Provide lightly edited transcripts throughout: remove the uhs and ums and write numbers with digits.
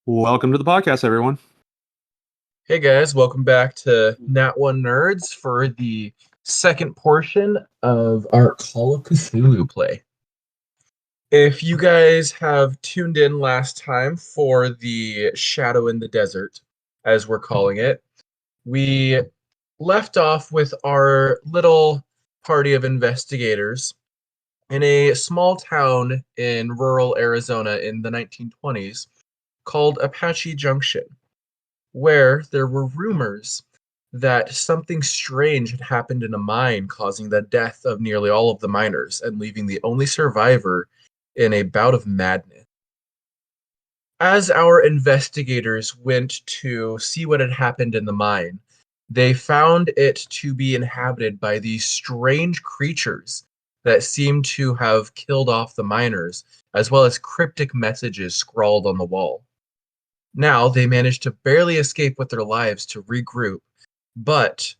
Welcome to the podcast, everyone. Hey guys, welcome back to Nat One Nerds for the second portion of our Call of Cthulhu play. If you guys have tuned in last time for the Shadow in the Desert, as we're calling it, we left off with our little party of investigators in a small town in rural Arizona in the 1920s called Apache Junction, where there were rumors that something strange had happened in a mine, causing the death of nearly all of the miners and leaving the only survivor in a bout of madness. As our investigators went to see what had happened in the mine, they found it to be inhabited by these strange creatures that seemed to have killed off the miners, as well as cryptic messages scrawled on the wall. Now they managed to barely escape with their lives to regroup, but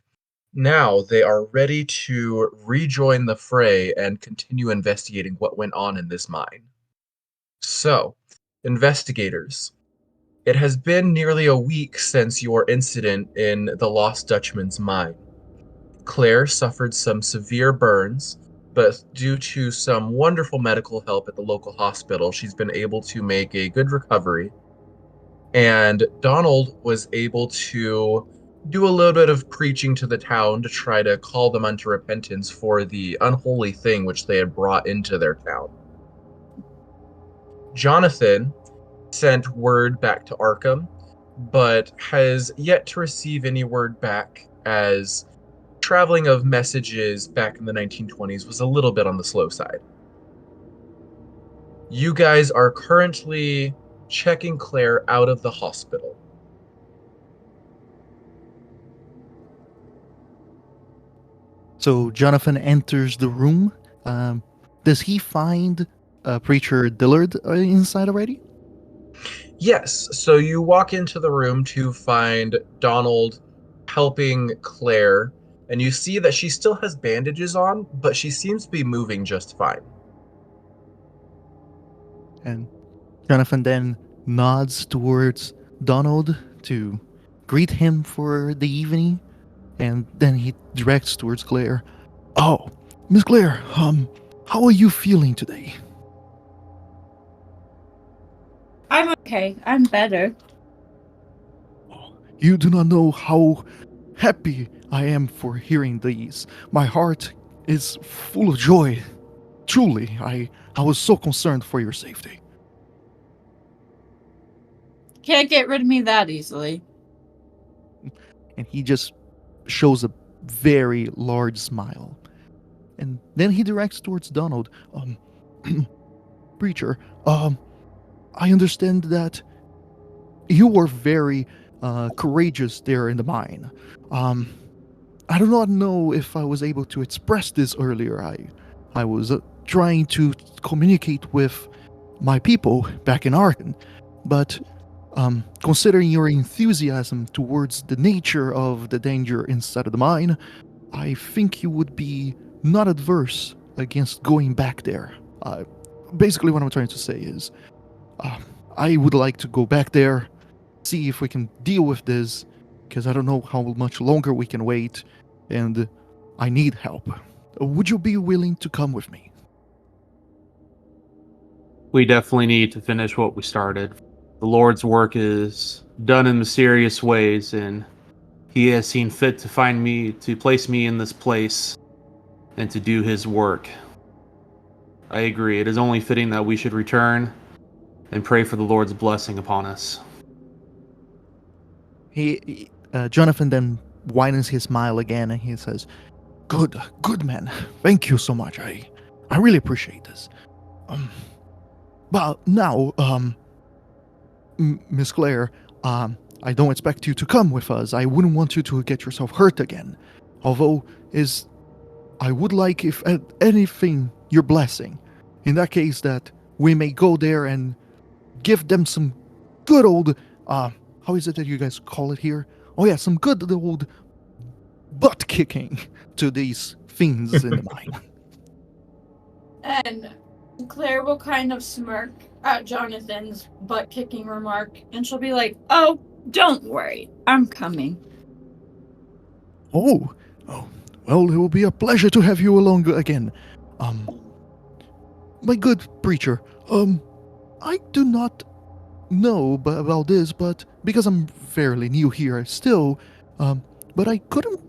now they are ready to rejoin the fray and continue investigating what went on in this mine. So, investigators, it has been nearly a week since your incident in the Lost Dutchman's mine. Claire suffered some severe burns, but due to some wonderful medical help at the local hospital, she's been able to make a good recovery. And Donald was able to do a little bit of preaching to the town to try to call them unto repentance for the unholy thing which they had brought into their town. Jonathan sent word back to Arkham, but has yet to receive any word back, as traveling of messages back in the 1920s was a little bit on the slow side. You guys are currently checking Claire out of the hospital. So Jonathan enters the room. Does he find Preacher Dillard inside already? Yes, so you walk into the room to find Donald helping Claire, and you see that she still has bandages on, but she seems to be moving just fine. And Jonathan then nods towards Donald to greet him for the evening, and then he directs towards Claire. Oh, Miss Claire, how are you feeling today? I'm okay. I'm better. You do not know how happy I am for hearing these. My heart is full of joy. Truly, I was so concerned for your safety. Can't get rid of me that easily. And he just shows a very large smile. And then he directs towards Donald. Preacher, I understand that you were very courageous there in the mine. I do not know if I was able to express this earlier. I was trying to communicate with my people back in Arkham, but considering your enthusiasm towards the nature of the danger inside of the mine, I think you would be not adverse against going back there. Basically, what I'm trying to say is, I would like to go back there, see if we can deal with this, because I don't know how much longer we can wait, and I need help. Would you be willing to come with me? We definitely need to finish what we started. The Lord's work is done in mysterious ways, and He has seen fit to place me in this place, and to do His work. I agree. It is only fitting that we should return and pray for the Lord's blessing upon us. Jonathan then widens his smile again and he says, Good man. Thank you so much. I really appreciate this. But now, Miss Claire, I don't expect you to come with us. I wouldn't want you to get yourself hurt again. Although, I would like, if anything, your blessing. In that case, that we may go there and give them some good old, how is it that you guys call it here? Oh yeah, some good old butt kicking to these fiends in the mine. And Claire will kind of smirk at Jonathan's butt kicking remark, and she'll be like, "Oh, don't worry, I'm coming." Oh, well, it will be a pleasure to have you along again. My good preacher, I do not know about this, but because I'm fairly new here still, but I couldn't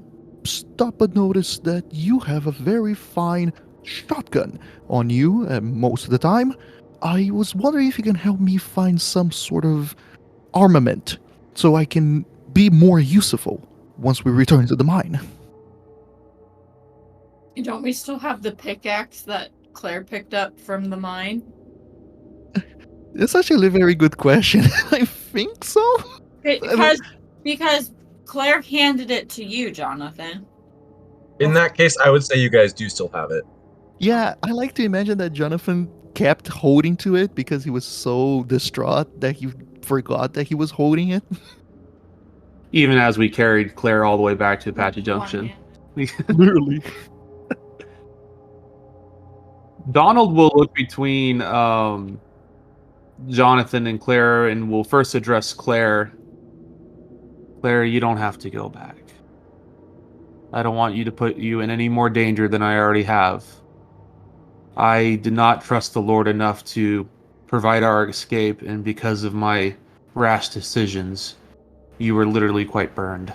stop but notice that you have a very fine shotgun on you most of the time. I was wondering if you can help me find some sort of armament so I can be more useful once we return to the mine. Don't we still have the pickaxe that Claire picked up from the mine? It's actually a very good question. I think so. Because Claire handed it to you, Jonathan. In that case, I would say you guys do still have it. Yeah, I like to imagine that Jonathan kept holding to it because he was so distraught that he forgot that he was holding it. Even as we carried Claire all the way back to Apache Junction. Literally. Donald will look between Jonathan and Claire and will first address Claire. Claire, you don't have to go back. I don't want you to put you in any more danger than I already have. I did not trust the Lord enough to provide our escape, and because of my rash decisions, you were literally quite burned.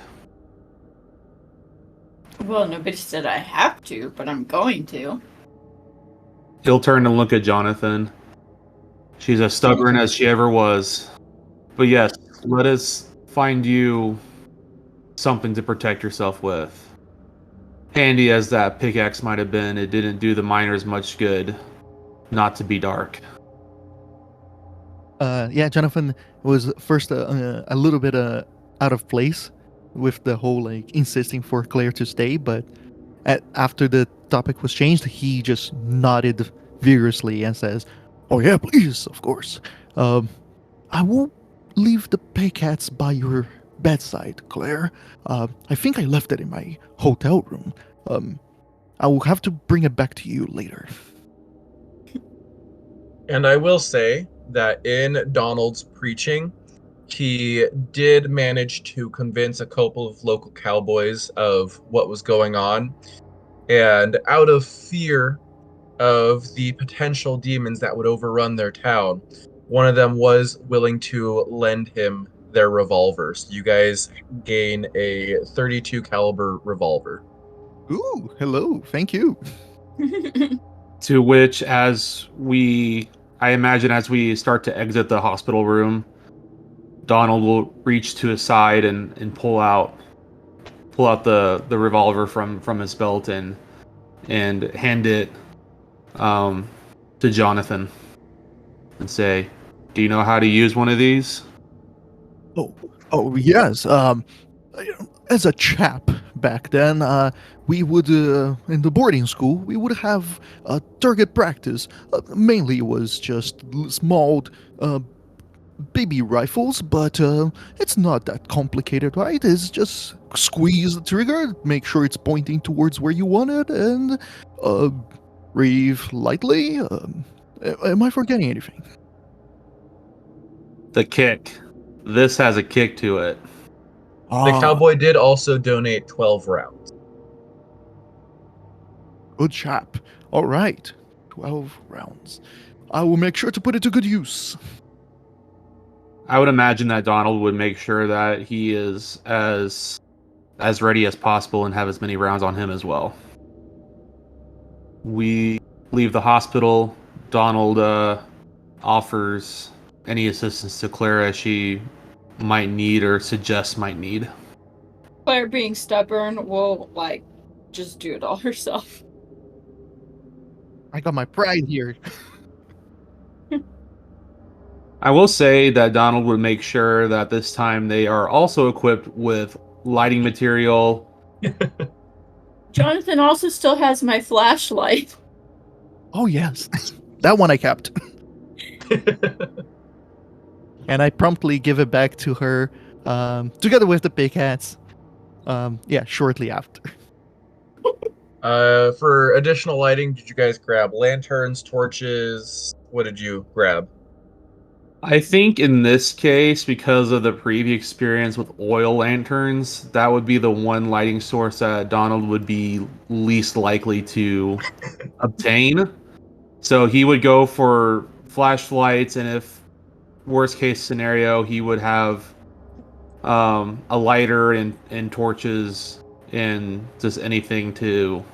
Well, nobody said I have to, but I'm going to. He'll turn and look at Jonathan. She's as stubborn as she ever was. But yes, let us find you something to protect yourself with. Handy as that pickaxe might have been, it didn't do the miners much good not to be dark. Yeah, Jonathan was first a little bit out of place with the whole insisting for Claire to stay, but after the topic was changed, he just nodded vigorously and says, "Oh yeah, please, of course. I will leave the pickaxe by your bedside, Claire. I think I left it in my hotel room. I will have to bring it back to you later." And I will say that in Donald's preaching, he did manage to convince a couple of local cowboys of what was going on. And out of fear of the potential demons that would overrun their town, one of them was willing to lend him their revolvers. You guys gain a 32 caliber revolver. Ooh, hello, thank you. To which, I imagine as we start to exit the hospital room, Donald will reach to his side and pull out the revolver from his belt and hand it to Jonathan and say, "Do you know how to use one of these?" Oh yes. As a chap back then, we would in the boarding school we would have target practice. Mainly it was just small baby rifles, but it's not that complicated, right? It's just squeeze the trigger, make sure it's pointing towards where you want it, and breathe lightly. Am I forgetting anything? The kick. This has a kick to it. The cowboy did also donate 12 rounds. Good chap. All right. 12 rounds. I will make sure to put it to good use. I would imagine that Donald would make sure that he is as ready as possible and have as many rounds on him as well. We leave the hospital. Donald offers any assistance to Clara as she might need or suggest might need. Claire, being stubborn, will just do it all herself. I got my pride here. I will say that Donald would make sure that this time they are also equipped with lighting material. Jonathan also still has my flashlight. Oh yes, that one I kept, and I promptly give it back to her, together with the big hats. Yeah, shortly after. For additional lighting, did you guys grab lanterns, torches? What did you grab? I think in this case, because of the previous experience with oil lanterns, that would be the one lighting source that Donald would be least likely to obtain. So he would go for flashlights, and if worst case scenario, he would have a lighter and torches and just anything to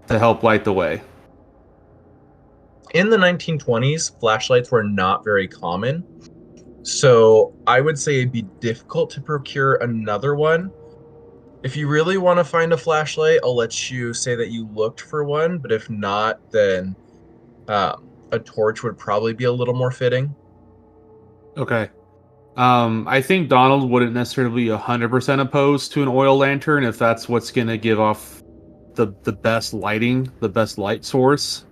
help light the way. In the 1920s, flashlights were not very common. So I would say it'd be difficult to procure another one. If you really want to find a flashlight, I'll let you say that you looked for one. But if not, then a torch would probably be a little more fitting. Okay. I think Donald wouldn't necessarily be 100% opposed to an oil lantern if that's what's going to give off the best lighting, the best light source.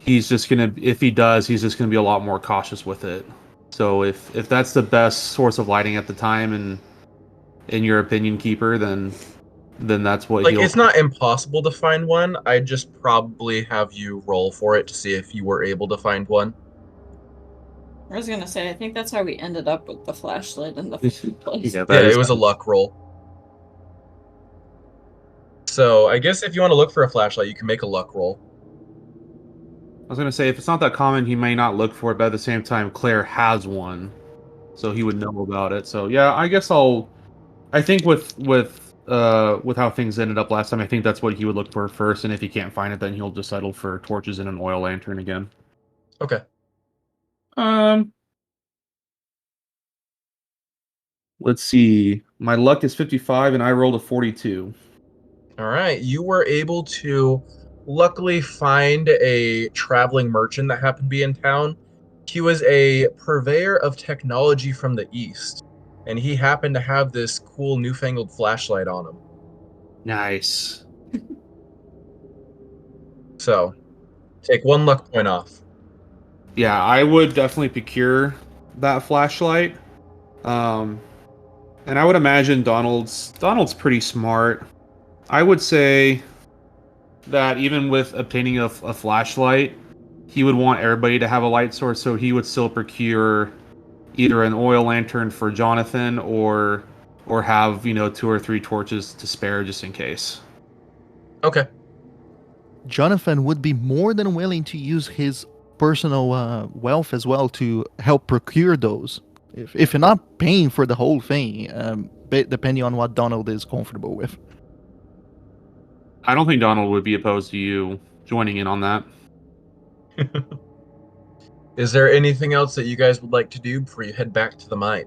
He's just going to, if he does, he's just going to be a lot more cautious with it. So if that's the best source of lighting at the time, and in your opinion, Keeper, then that's what It's not impossible to find one. I'd just probably have you roll for it to see if you were able to find one. I was gonna say, I think that's how we ended up with the flashlight in the first place. Yeah, It was a luck roll. So I guess if you want to look for a flashlight, you can make a luck roll. I was gonna say, if it's not that common, he may not look for it, but at the same time, Claire has one, so he would know about it. So yeah, I guess I think with how things ended up last time, I think that's what he would look for first, and if he can't find it, then he'll just settle for torches and an oil lantern again. Okay. Let's see. My luck is 55, and I rolled a 42. All right. You were able to luckily find a traveling merchant that happened to be in town. He was a purveyor of technology from the East, and he happened to have this cool newfangled flashlight on him. Nice. So, take one luck point off. Yeah, I would definitely procure that flashlight. And I would imagine Donald's pretty smart. I would say that even with obtaining a flashlight, he would want everybody to have a light source, so he would still procure either an oil lantern for Jonathan or have 2 or 3 torches to spare just in case. Okay. Jonathan would be more than willing to use his personal wealth as well to help procure those. If you're not paying for the whole thing, depending on what Donald is comfortable with. I don't think Donald would be opposed to you joining in on that. Is there anything else that you guys would like to do before you head back to the mine?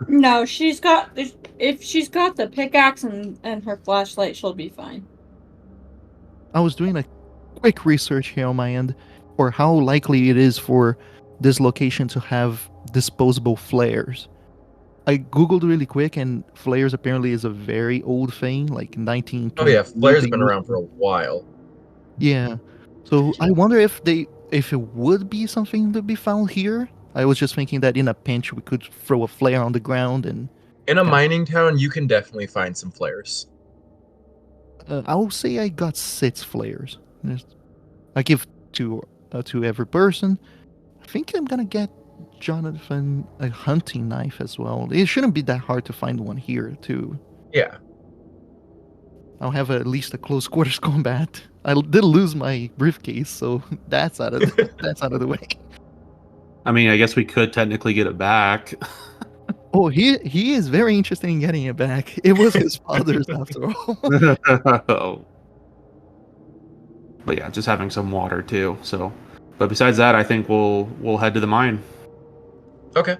No, if she's got the pickaxe and her flashlight, she'll be fine. I was doing a quick research here on my end, or how likely it is for this location to have disposable flares. I googled really quick, and flares apparently is a very old thing, like 1920s. Oh yeah, flares have been around for a while. Yeah. So I wonder if it would be something to be found here. I was just thinking that in a pinch we could throw a flare on the ground and. In a mining town, you can definitely find some flares. I will say I got 6 flares. I give to every person. I think I'm gonna get Jonathan a hunting knife as well. It shouldn't be that hard to find one here too. Yeah. I'll have at least a close quarters combat. I did lose my briefcase, so that's out of the way. I mean, I guess we could technically get it back. Oh, he is very interested in getting it back. It was his father's after all. But yeah, just having some water too. So, but besides that, I think we'll head to the mine. Okay.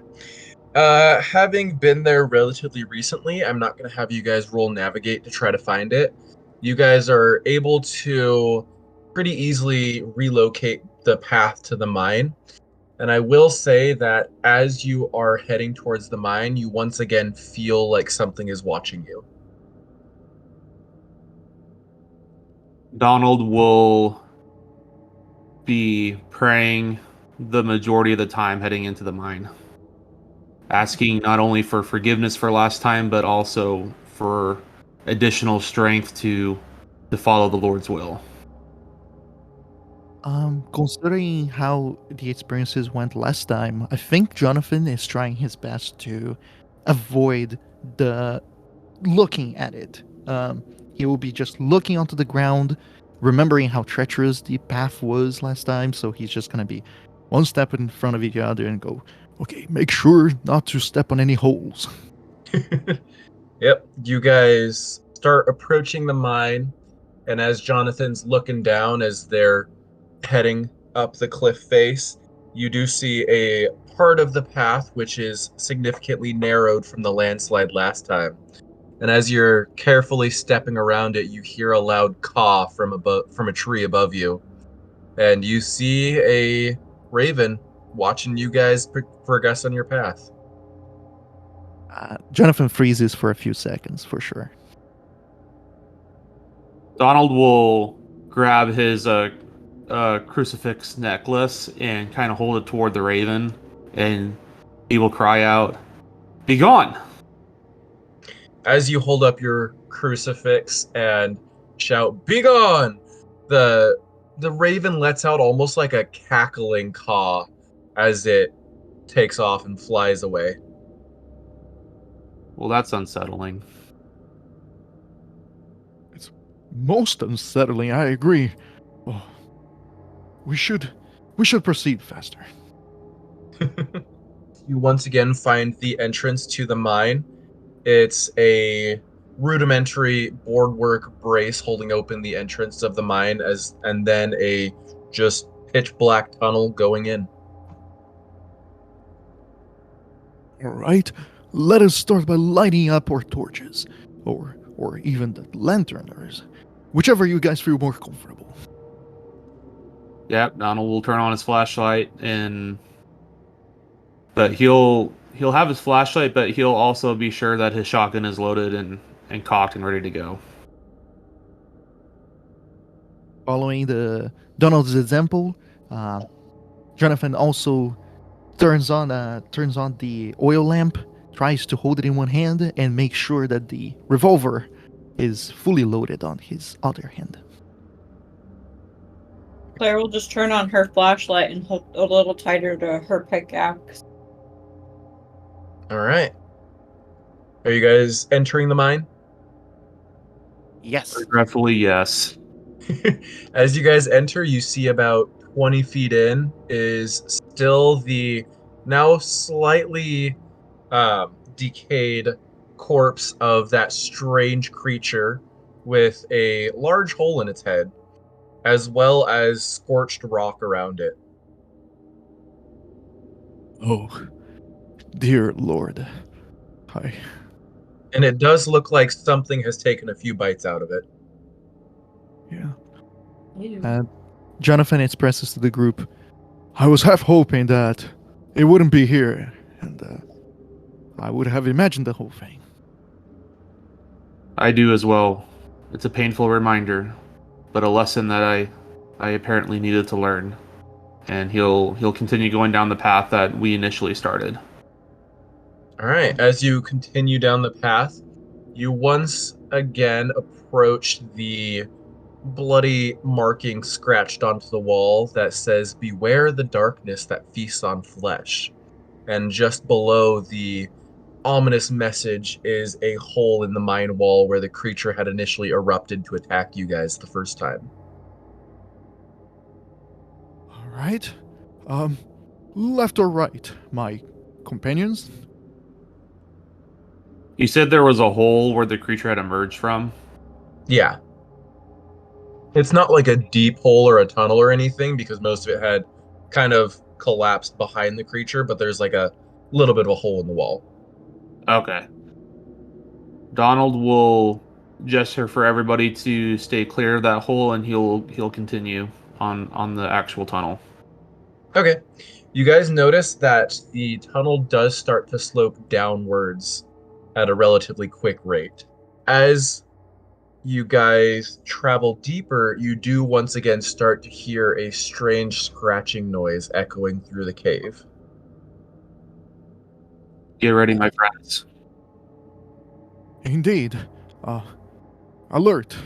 Having been there relatively recently, I'm not going to have you guys roll navigate to try to find it. You guys are able to pretty easily relocate the path to the mine. And I will say that as you are heading towards the mine, you once again feel like something is watching you. Donald will be praying the majority of the time heading into the mine, asking not only for forgiveness for last time, but also for additional strength to follow the Lord's will. Considering how the experiences went last time, I think Jonathan is trying his best to avoid the looking at it. He will be just looking onto the ground, remembering how treacherous the path was last time, so he's just gonna be one step in front of each other and go, okay, make sure not to step on any holes. Yep, you guys start approaching the mine, and as Jonathan's looking down as they're heading up the cliff face, you do see a part of the path which is significantly narrowed from the landslide last time. And as you're carefully stepping around it, you hear a loud caw from a tree above you, and you see a raven watching you guys progress on your path. Jonathan freezes for a few seconds, for sure. Donald will grab his crucifix necklace and kind of hold it toward the raven, and he will cry out, "Be gone!" As you hold up your crucifix and shout, "Be gone!" the raven lets out almost like a cackling caw as it takes off and flies away. Well, that's unsettling. It's most unsettling, I agree. Oh, we should proceed faster. You once again find the entrance to the mine. It's a rudimentary boardwork brace holding open the entrance of the mine, and then a just pitch black tunnel going in. All right, let us start by lighting up our torches, or even the lanterners, whichever you guys feel more comfortable. Yep, Donald will turn on his flashlight, but he'll have his flashlight, but he'll also be sure that his shotgun is loaded and cocked and ready to go. Following Donald's example, Jonathan also turns on the oil lamp, tries to hold it in one hand, and makes sure that the revolver is fully loaded on his other hand. Claire will just turn on her flashlight and hold a little tighter to her pickaxe. All right. Are you guys entering the mine? Yes. Regretfully, yes. As you guys enter, you see about 20 feet in is still the now slightly decayed corpse of that strange creature with a large hole in its head, as well as scorched rock around it. Oh, dear Lord. Hi. And it does look like something has taken a few bites out of it. Yeah. Ew. Jonathan expresses to the group, I was half hoping that it wouldn't be here, and I would have imagined the whole thing. I do as well. It's a painful reminder, but a lesson that I apparently needed to learn. And he'll continue going down the path that we initially started. All right, as you continue down the path, you once again approach the bloody marking scratched onto the wall that says, "Beware the darkness that feasts on flesh." And just below the ominous message is a hole in the mine wall where the creature had initially erupted to attack you guys the first time. All right. Left or right, my companions? You said there was a hole where the creature had emerged from? Yeah. It's not like a deep hole or a tunnel or anything because most of it had kind of collapsed behind the creature, but there's like a little bit of a hole in the wall. Okay. Donald will gesture for everybody to stay clear of that hole, and he'll continue on the actual tunnel. Okay. You guys notice that the tunnel does start to slope downwards at a relatively quick rate. As you guys travel deeper, you do once again start to hear a strange scratching noise echoing through the cave. Get ready, my friends. Indeed. Alert.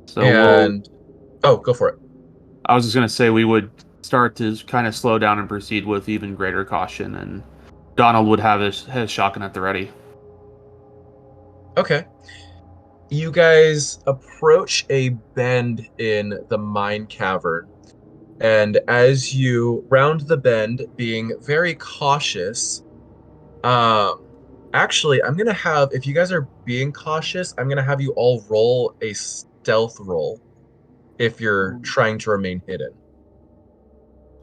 So Oh, go for it. I was just gonna say we would start to kind of slow down and proceed with even greater caution, and Donald would have his shotgun at the ready. Okay. You guys approach a bend in the mine cavern, and as you round the bend, being very cautious, um, actually, I'm gonna have, if you guys are being cautious, I'm gonna have you all roll a stealth roll if you're trying to remain hidden.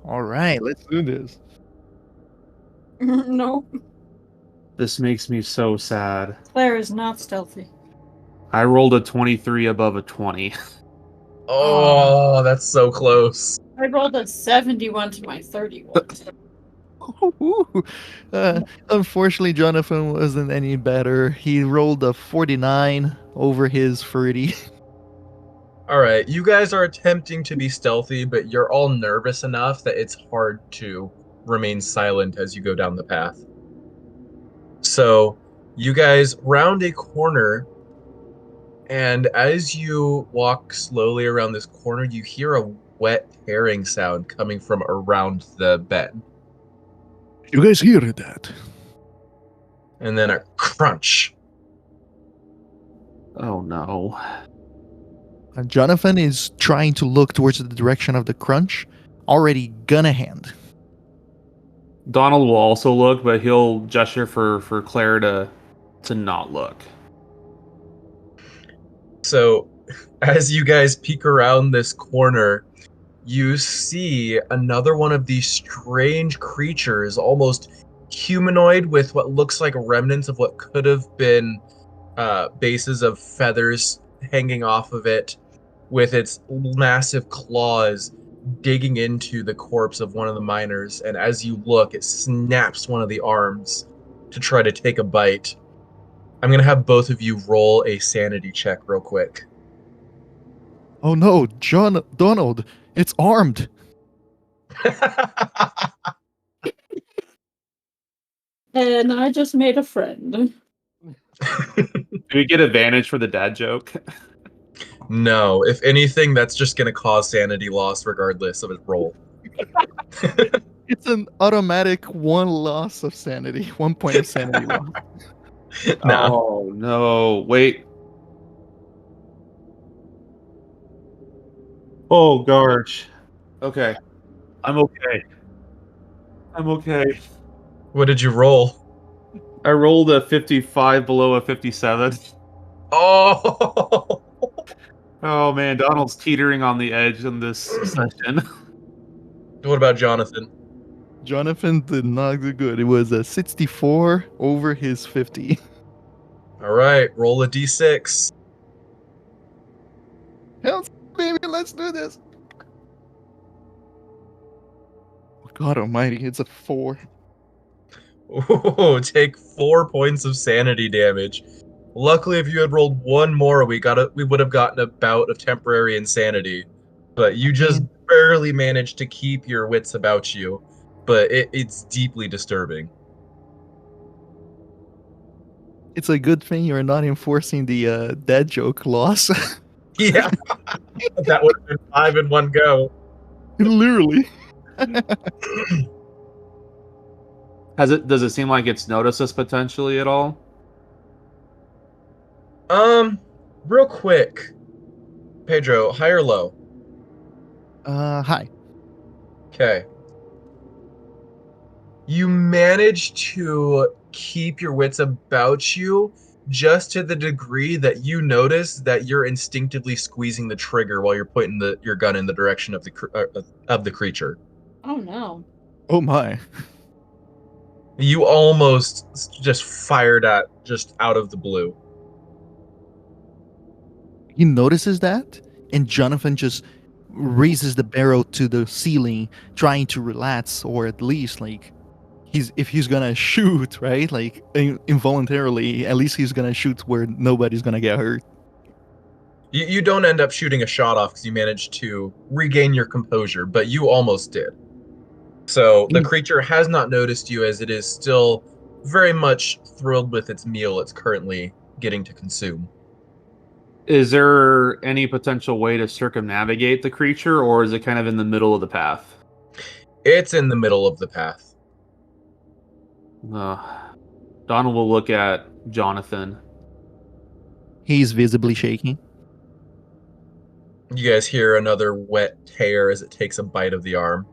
All right, let's do this. No, This makes me so sad. Claire is not stealthy. I rolled a 23 above a 20. Oh, that's so close. I rolled a 71 to my 31. Unfortunately, Jonathan wasn't any better. He rolled a 49 over his 30. All right, you guys are attempting to be stealthy, but you're all nervous enough that it's hard to remain silent as you go down the path. So, you guys round a corner, and as you walk slowly around this corner, you hear a wet tearing sound coming from around the bend, You guys hear that? and then a crunch. Oh no. Jonathan is trying to look towards the direction of the crunch, already gun a hand. Donald will also look, but he'll gesture for Claire to not look. So, as you guys peek around this corner, you see another one of these strange creatures, almost humanoid with what looks like remnants of what could have been bases of feathers hanging off of it, with its massive claws digging into the corpse of one of the miners. And as you look, it snaps one of the arms to try to take a bite. I'm going to have both of you roll a sanity check real quick. Oh no, Donald, it's armed. And I just made a friend. Do we get advantage for the dad joke? No, if anything, that's just going to cause sanity loss regardless of its roll. It's an automatic 1 loss of sanity, 1 point of sanity loss. Nah. Oh no. Wait. Oh gosh. Okay. I'm okay. I'm okay. What did you roll? I rolled a 55 below a 57. Oh! Oh man, Donald's teetering on the edge in this session. What about Jonathan? Jonathan did not do good. It was a 64 over his 50. All right, roll a d6. Hell, baby, let's do this. God almighty, it's a 4. Ooh, take 4 points of sanity damage. Luckily, if you had rolled one more, we would have gotten a bout of temporary insanity. But you just barely managed to keep your wits about you. But it's deeply disturbing. It's a good thing you're not enforcing the dad joke loss. Yeah, that would have been 5 in one go. Literally. Does it seem like it's noticed us potentially at all? Real quick, Pedro, high or low? Hi. Okay. You manage to keep your wits about you just to the degree that you notice that you're instinctively squeezing the trigger while you're pointing your gun in the direction of the creature. Oh no. Oh my. You almost just fired at just out of the blue. He notices that, and Jonathan just raises the barrel to the ceiling, trying to relax, or at least like if he's gonna shoot, right? Like involuntarily, at least he's gonna shoot where nobody's gonna get hurt. You don't end up shooting a shot off because you managed to regain your composure, but you almost did. So the creature has not noticed you as it is still very much thrilled with its meal it's currently getting to consume. Is there any potential way to circumnavigate the creature, or is it kind of in the middle of the path? It's in the middle of the path. Donald will look at Jonathan. He's visibly shaking. You guys hear another wet tear as it takes a bite of the arm.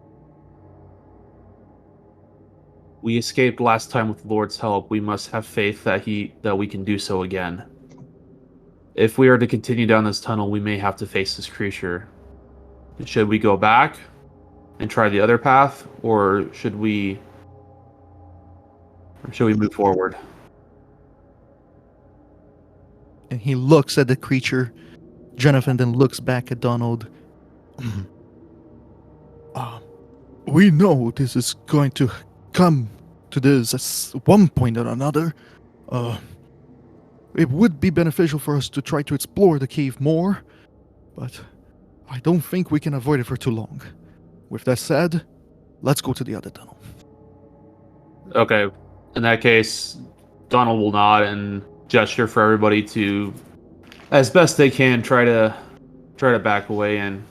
We escaped last time with the Lord's help. We must have faith that we can do so again. If we are to continue down this tunnel, we may have to face this creature. Should we go back and try the other path, or should we move forward? And he looks at the creature. Jonathan then looks back at Donald. We know this is going to come to this at one point or another. It would be beneficial for us to try to explore the cave more, but I don't think we can avoid it for too long. With that said, let's go to the other tunnel. Okay. In that case, Donald will nod and gesture for everybody to, as best they can, try to back away and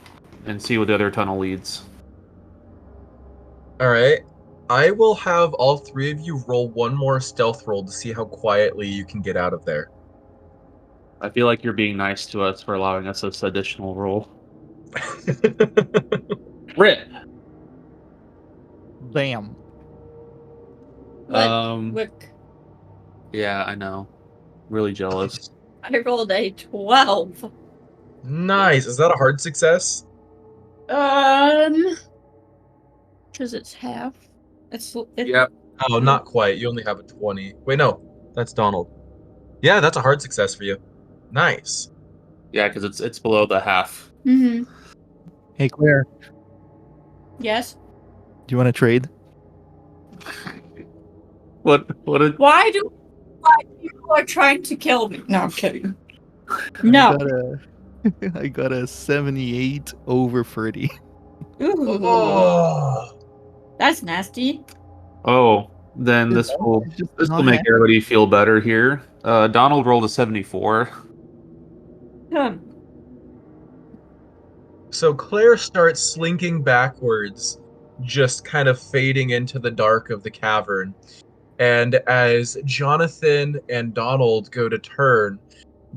see what the other tunnel leads. All right. I will have all three of you roll one more stealth roll to see how quietly you can get out of there. I feel like you're being nice to us for allowing us this additional roll. Rip. Damn. Look, Yeah, I know. Really jealous. I rolled a 12. Nice. Is that a hard success? Because it's half. Yep. Oh, not quite. You only have a 20. Wait, no. That's Donald. Yeah, that's a hard success for you. Nice. Yeah, because it's below the half. Mm-hmm. Hey, Claire, Yes. do you want to trade? What? Why do people are trying to kill me? No, I'm kidding. I No. got I got a 78 over 30. Ooh, Oh. that's nasty. Oh, then this will make everybody feel better here. Donald rolled a 74. So Claire starts slinking backwards, just kind of fading into the dark of the cavern. And as Jonathan and Donald go to turn,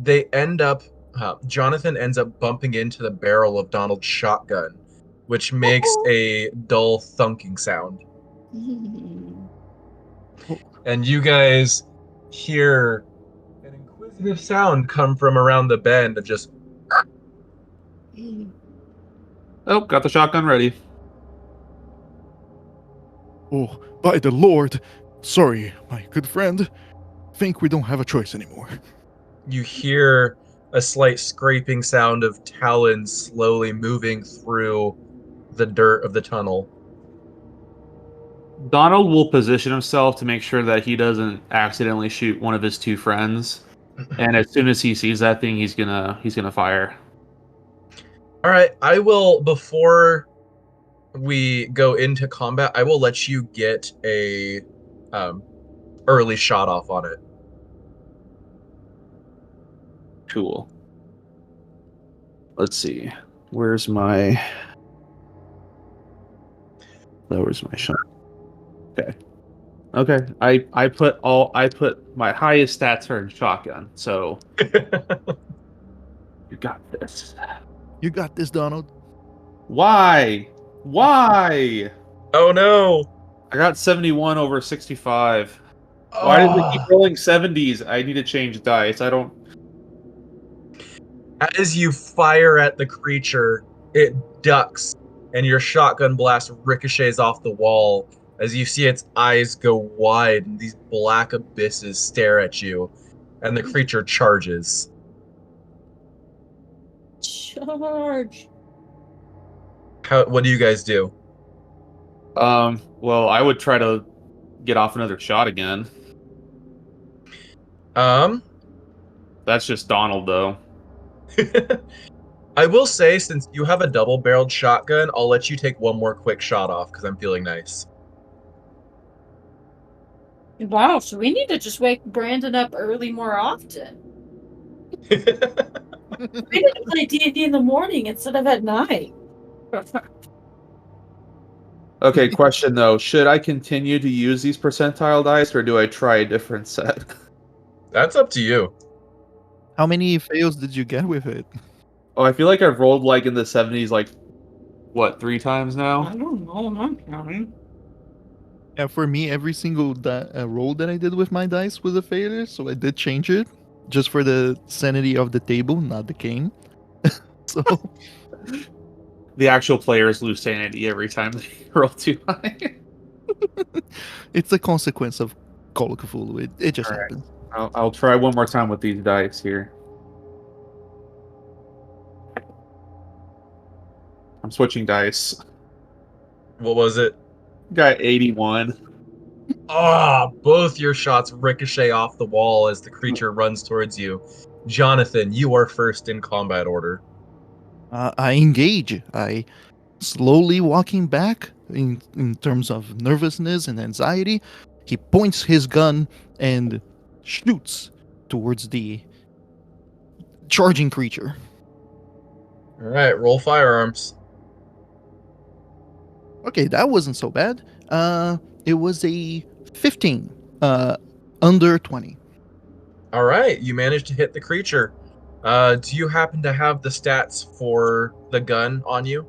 they end up, Jonathan ends up bumping into the barrel of Donald's shotgun, which makes a dull thunking sound. And you guys hear an inquisitive sound come from around the bend of just... Oh, got the shotgun ready. Oh, by the Lord. Sorry, my good friend. Think we don't have a choice anymore. You hear a slight scraping sound of talons slowly moving through the dirt of the tunnel. Donald will position himself to make sure that he doesn't accidentally shoot one of his two friends. And as soon as he sees that thing, he's gonna fire. All right, I will, before we go into combat, I will let you get a early shot off on it. Cool. Let's see. Where's my shot? Okay. I put my highest stats are in shotgun, so you got this. You got this, Donald. Why? Oh no! I got 71 over 65. Why did we keep rolling 70s? I need to change dice. I don't. As you fire at the creature, it ducks and your shotgun blast ricochets off the wall as you see its eyes go wide and these black abysses stare at you, and the creature charges. Charge. What do you guys do? Well, I would try to get off another shot again. Um, That's just Donald, though. I will say, since you have a double-barreled shotgun, I'll let you take one more quick shot off because I'm feeling nice. Wow, so we need to just wake Brandon up early more often. We need to play D&D in the morning instead of at night. Okay, question though. Should I continue to use these percentile dice, or do I try a different set? That's up to you. How many fails did you get with it? Oh, I feel like I've rolled like in the 70s, like, what, 3 times I now? don't know, I'm not counting. Yeah, for me, every single roll that I did with my dice was a failure, so I did change it just for the sanity of the table, not the game. So The actual players lose sanity every time they roll too high. it's a consequence of Call of Cthulhu. It just Alright. happens. I'll try one more time with these dice here. I'm switching dice. What was it? Got 81. Both your shots ricochet off the wall as the creature runs towards you. Jonathan, you are first in combat order. I engage. I slowly walking back in terms of nervousness and anxiety. He points his gun and shoots towards the charging creature. All right, roll firearms. Okay, that wasn't so bad. It was a 15, under 20. All right, you managed to hit the creature. Do you happen to have the stats for the gun on you?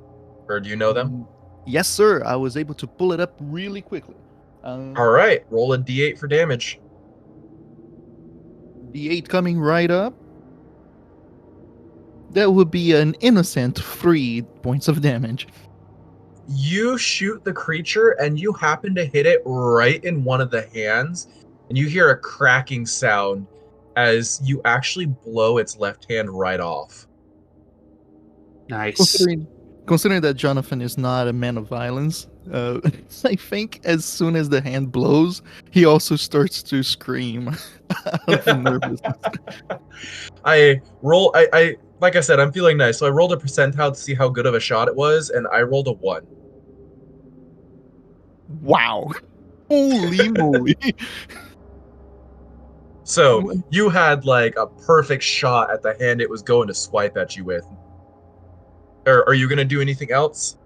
Or do you know them? Yes, sir. I was able to pull it up really quickly. All right, roll a d8 for damage. The 8 coming right up. That would be an innocent 3 points of damage. You shoot the creature and you happen to hit it right in one of the hands, and you hear a cracking sound as you actually blow its left hand right off. Nice. Considering that Jonathan is not a man of violence, I think as soon as the hand blows, he also starts to scream out of nervousness. I like I said, I'm feeling nice, so I rolled a percentile to see how good of a shot it was, and I rolled a 1. Wow. Holy moly. So you had like a perfect shot at the hand it was going to swipe at you with. Are you gonna do anything else?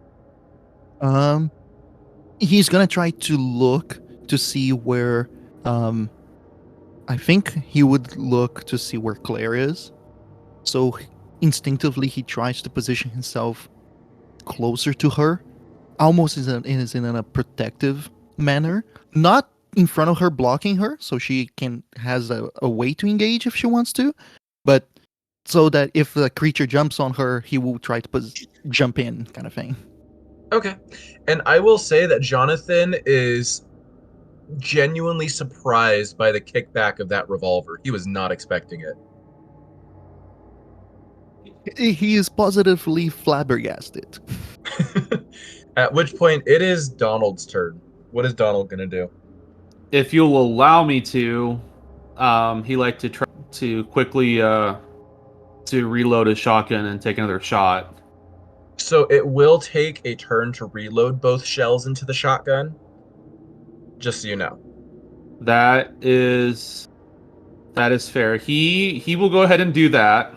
He's gonna try to look to see where I think he would look to see where Claire is. So instinctively he tries to position himself closer to her, almost in a protective manner, not in front of her blocking her, so she has a way to engage if she wants to, but so that if the creature jumps on her, he will try to jump in, kind of thing. Okay. And I will say that Jonathan is genuinely surprised by the kickback of that revolver. He was not expecting it. He is positively flabbergasted. At which point, it is Donald's turn. What is Donald gonna do? If you'll allow me to, he like to try to quickly to reload his shotgun and take another shot. So it will take a turn to reload both shells into the shotgun. Just so you know. That is fair. He will go ahead and do that.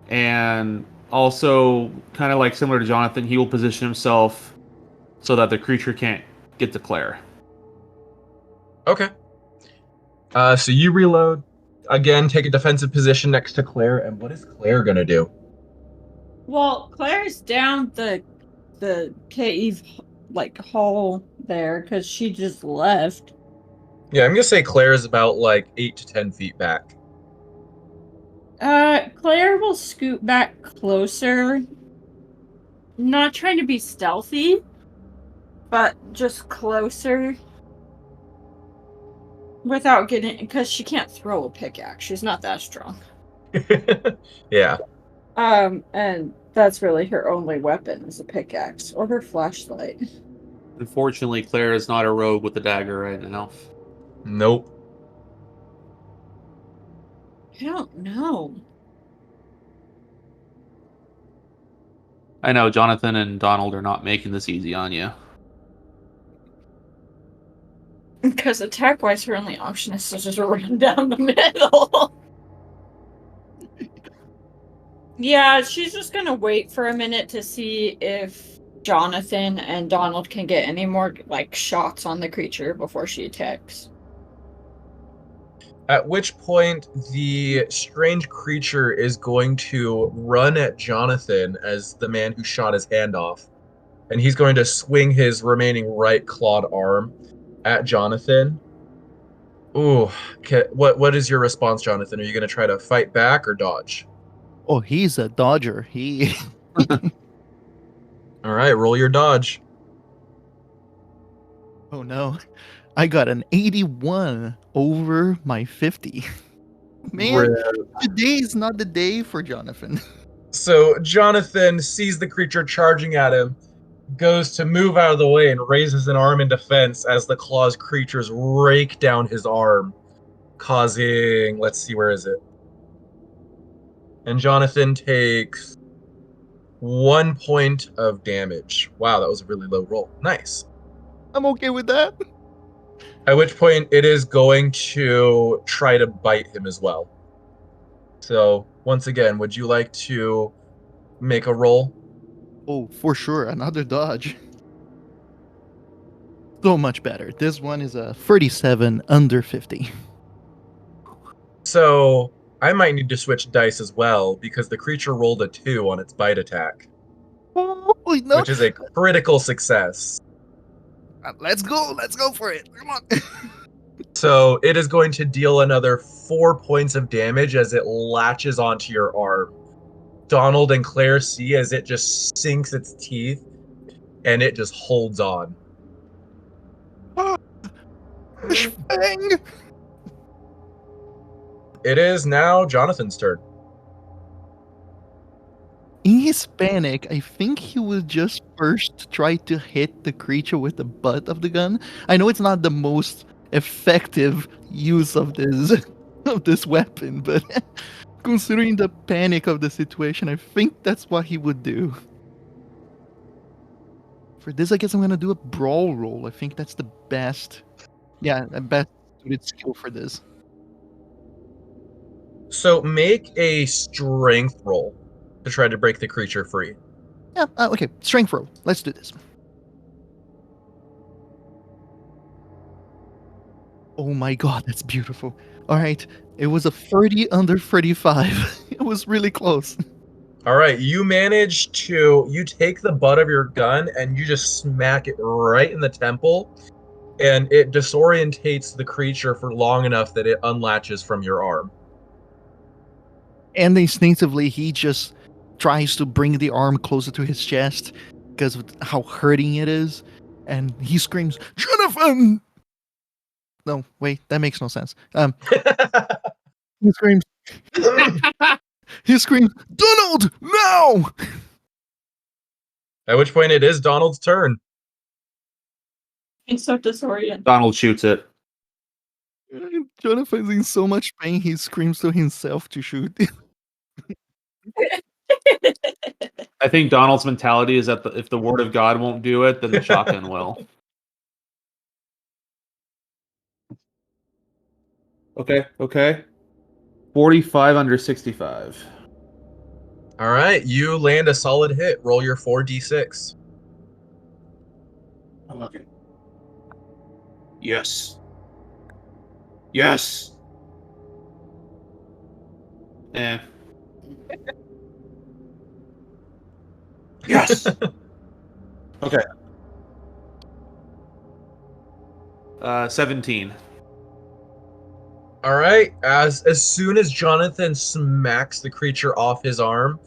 And also, kind of like similar to Jonathan, he will position himself so that the creature can't get to Claire. Okay. So you reload. Again, take a defensive position next to Claire. And what is Claire gonna do? Well, Claire's down the cave like hall there because she just left. Yeah, I'm gonna say Claire is about like 8 to 10 feet back. Claire will scoot back closer not trying to be stealthy, but just closer without getting, because she can't throw a pickaxe. She's not that strong. Yeah. And that's really her only weapon is a pickaxe or her flashlight. Unfortunately, Claire is not a rogue with a dagger right now. Nope. I don't know. I know Jonathan and Donald are not making this easy on you. Because attack-wise, her only option is to just run down the middle. Yeah, she's just gonna wait for a minute to see if Jonathan and Donald can get any more shots on the creature before she attacks. At which point, the strange creature is going to run at Jonathan as the man who shot his hand off. And he's going to swing his remaining right clawed arm at Jonathan. Ooh, okay. What is your response, Jonathan? Are you going to try to fight back or dodge? Oh, he's a dodger. He. All right, roll your dodge. Oh no, I got an 81 over my 50. Man, today is not the day for Jonathan. So Jonathan sees the creature charging at him, goes to move out of the way and raises an arm in defense as the claws creatures rake down his arm, causing, let's see, where is it? And Jonathan takes 1 point of damage. Wow, that was a really low roll. Nice. I'm okay with that. At which point it is going to try to bite him as well. So, once again, would you like to make a roll? Oh, for sure, another dodge. So much better. This one is a 37 under 50. So, I might need to switch dice as well because the creature rolled a 2 on its bite attack, Oh, no. which is a critical success. Let's go for it. Come on. So, it is going to deal another 4 points of damage as it latches onto your arm. Donald and Claire see as it just sinks its teeth and it just holds on. Bang! It is now Jonathan's turn. In his panic, I think he will just first try to hit the creature with the butt of the gun. I know it's not the most effective use of this weapon, but considering the panic of the situation, I think that's what he would do. For this, I guess I'm gonna do a brawl roll. I think that's the best. Yeah, the best suited skill for this. So make a strength roll to try to break the creature free. Yeah, okay. Strength roll. Let's do this. Oh my god, that's beautiful. All right, it was a 30 under 35. It was really close. All right, you take the butt of your gun and you just smack it right in the temple, and it disorientates the creature for long enough that it unlatches from your arm. And instinctively, he just tries to bring the arm closer to his chest because of how hurting it is. And he screams, "Jonathan!" No, wait, that makes no sense. He screams, "Donald, no!" At which point it is Donald's turn. He's so disoriented. Donald shoots it. Jonathan's in so much pain, he screams to himself to shoot. I think Donald's mentality is that if the word of God won't do it, then the shotgun will. Okay. 45 under 65. All right, you land a solid hit. Roll your 4d6. Okay. Yes. Eh. Yes. Okay. 17. All right, as soon as Jonathan smacks the creature off his arm,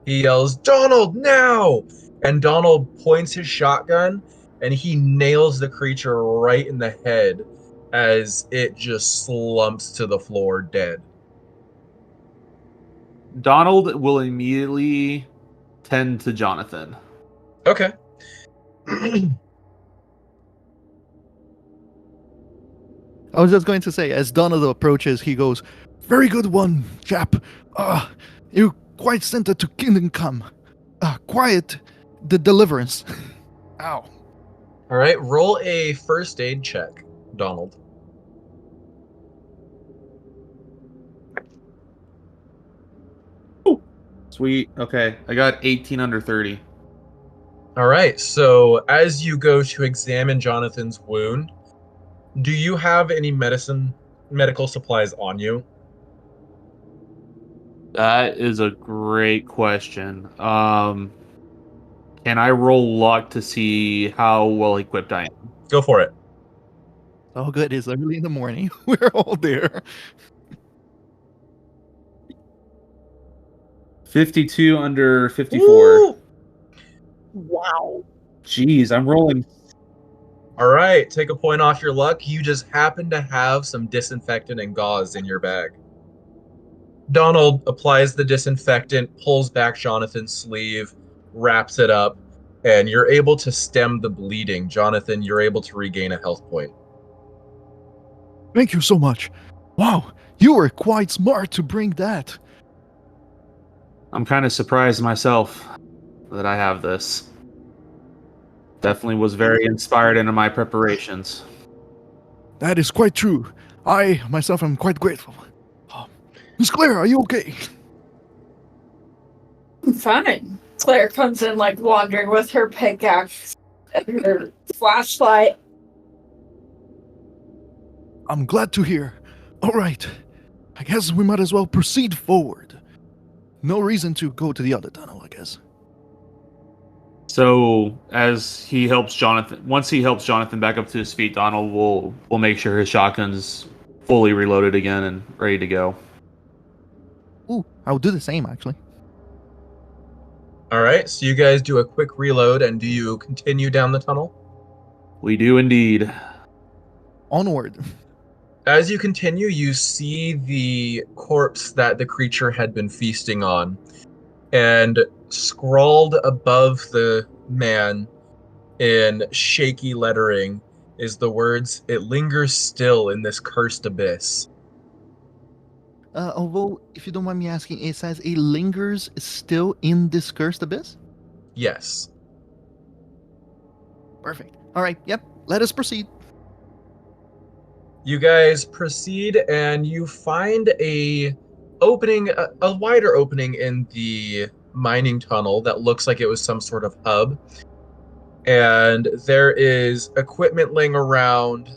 he yells, "Donald, now!" And Donald points his shotgun and he nails the creature right in the head as it just slumps to the floor dead. Donald will immediately tend to Jonathan. Okay. I was just going to say, as Donald approaches, he goes, "Very good one, chap. You quite sent it to kingdom come. Quiet the deliverance." Ow. All right, roll a first aid check, Donald. Sweet. Okay. I got 18 under 30. All right, so as you go to examine Jonathan's wound, do you have any medical supplies on you? That is a great question. Can I roll luck to see how well equipped I am? Go for it. Oh, good. It's early in the morning. We're all there. 52 under 54. Woo! Wow. Jeez, I'm rolling. All right, take a point off your luck. You just happen to have some disinfectant and gauze in your bag. Donald applies the disinfectant, pulls back Jonathan's sleeve, wraps it up, and you're able to stem the bleeding. Jonathan, you're able to regain a health point. Thank you so much. Wow, you were quite smart to bring that. I'm kind of surprised myself that I have this. Definitely was very inspired into my preparations. That is quite true. I, myself, am quite grateful. Miss Claire, are you okay? I'm fine. Claire comes in like wandering with her pickaxe and her flashlight. I'm glad to hear. All right. I guess we might as well proceed forward. No reason to go to the other tunnel, I guess. So as he helps Jonathan, once he helps Jonathan back up to his feet, Donald will make sure his shotgun's fully reloaded again and ready to go. Ooh, I'll do the same, actually. All right, so you guys do a quick reload, and do you continue down the tunnel? We do indeed. Onward. As you continue, you see the corpse that the creature had been feasting on. And scrawled above the man in shaky lettering is the words, "It lingers still in this cursed abyss." Although, if you don't mind me asking, it says it lingers still in this cursed abyss? Yes. Perfect. All right, yep, let us proceed. You guys proceed and you find a opening, a wider opening in the mining tunnel that looks like it was some sort of hub. And there is equipment laying around.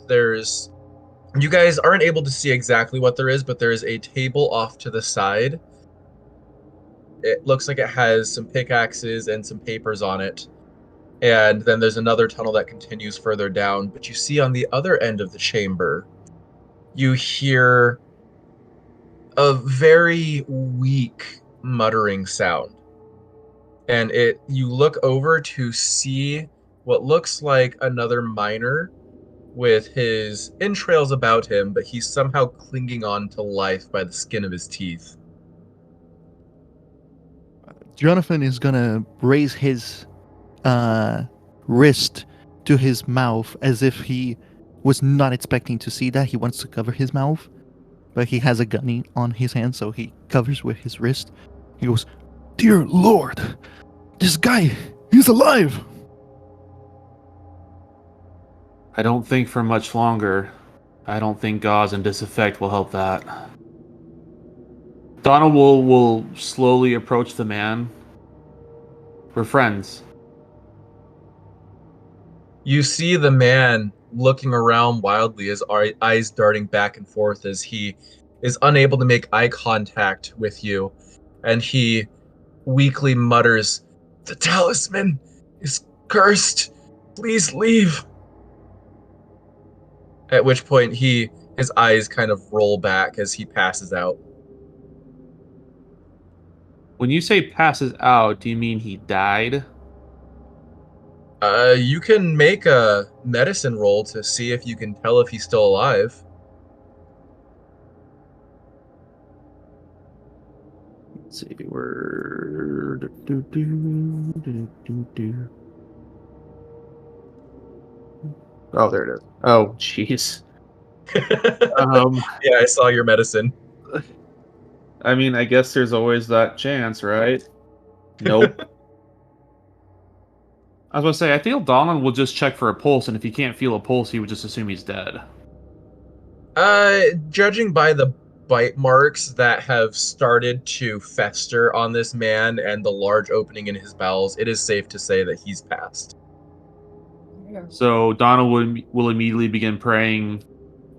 You guys aren't able to see exactly what there is, but there is a table off to the side. It looks like it has some pickaxes and some papers on it. And then there's another tunnel that continues further down. But you see on the other end of the chamber, you hear a very weak muttering sound. And you look over to see what looks like another miner with his entrails about him, but he's somehow clinging on to life by the skin of his teeth. Jonathan is gonna raise his wrist to his mouth as if he was not expecting to see that. He wants to cover his mouth, but he has a gun on his hand, so he covers with his wrist. He goes, "Dear Lord, this guy, he's alive!" I don't think for much longer. I don't think gauze and disinfect will help that. Donald will slowly approach the man. We're friends. You see the man looking around wildly, his eyes darting back and forth as he is unable to make eye contact with you. And he weakly mutters, "The talisman is cursed. Please leave." At which point his eyes kind of roll back as he passes out. When you say passes out, do you mean he died? You can make a medicine roll to see if you can tell if he's still alive. Let's see, where... Oh, there it is. Oh, jeez. Yeah, I saw your medicine. I mean, I guess there's always that chance, right? Nope. I was gonna say, I feel Donald will just check for a pulse, and if he can't feel a pulse, he would just assume he's dead. Judging by the bite marks that have started to fester on this man and the large opening in his bowels, it is safe to say that he's passed. So Donald will immediately begin praying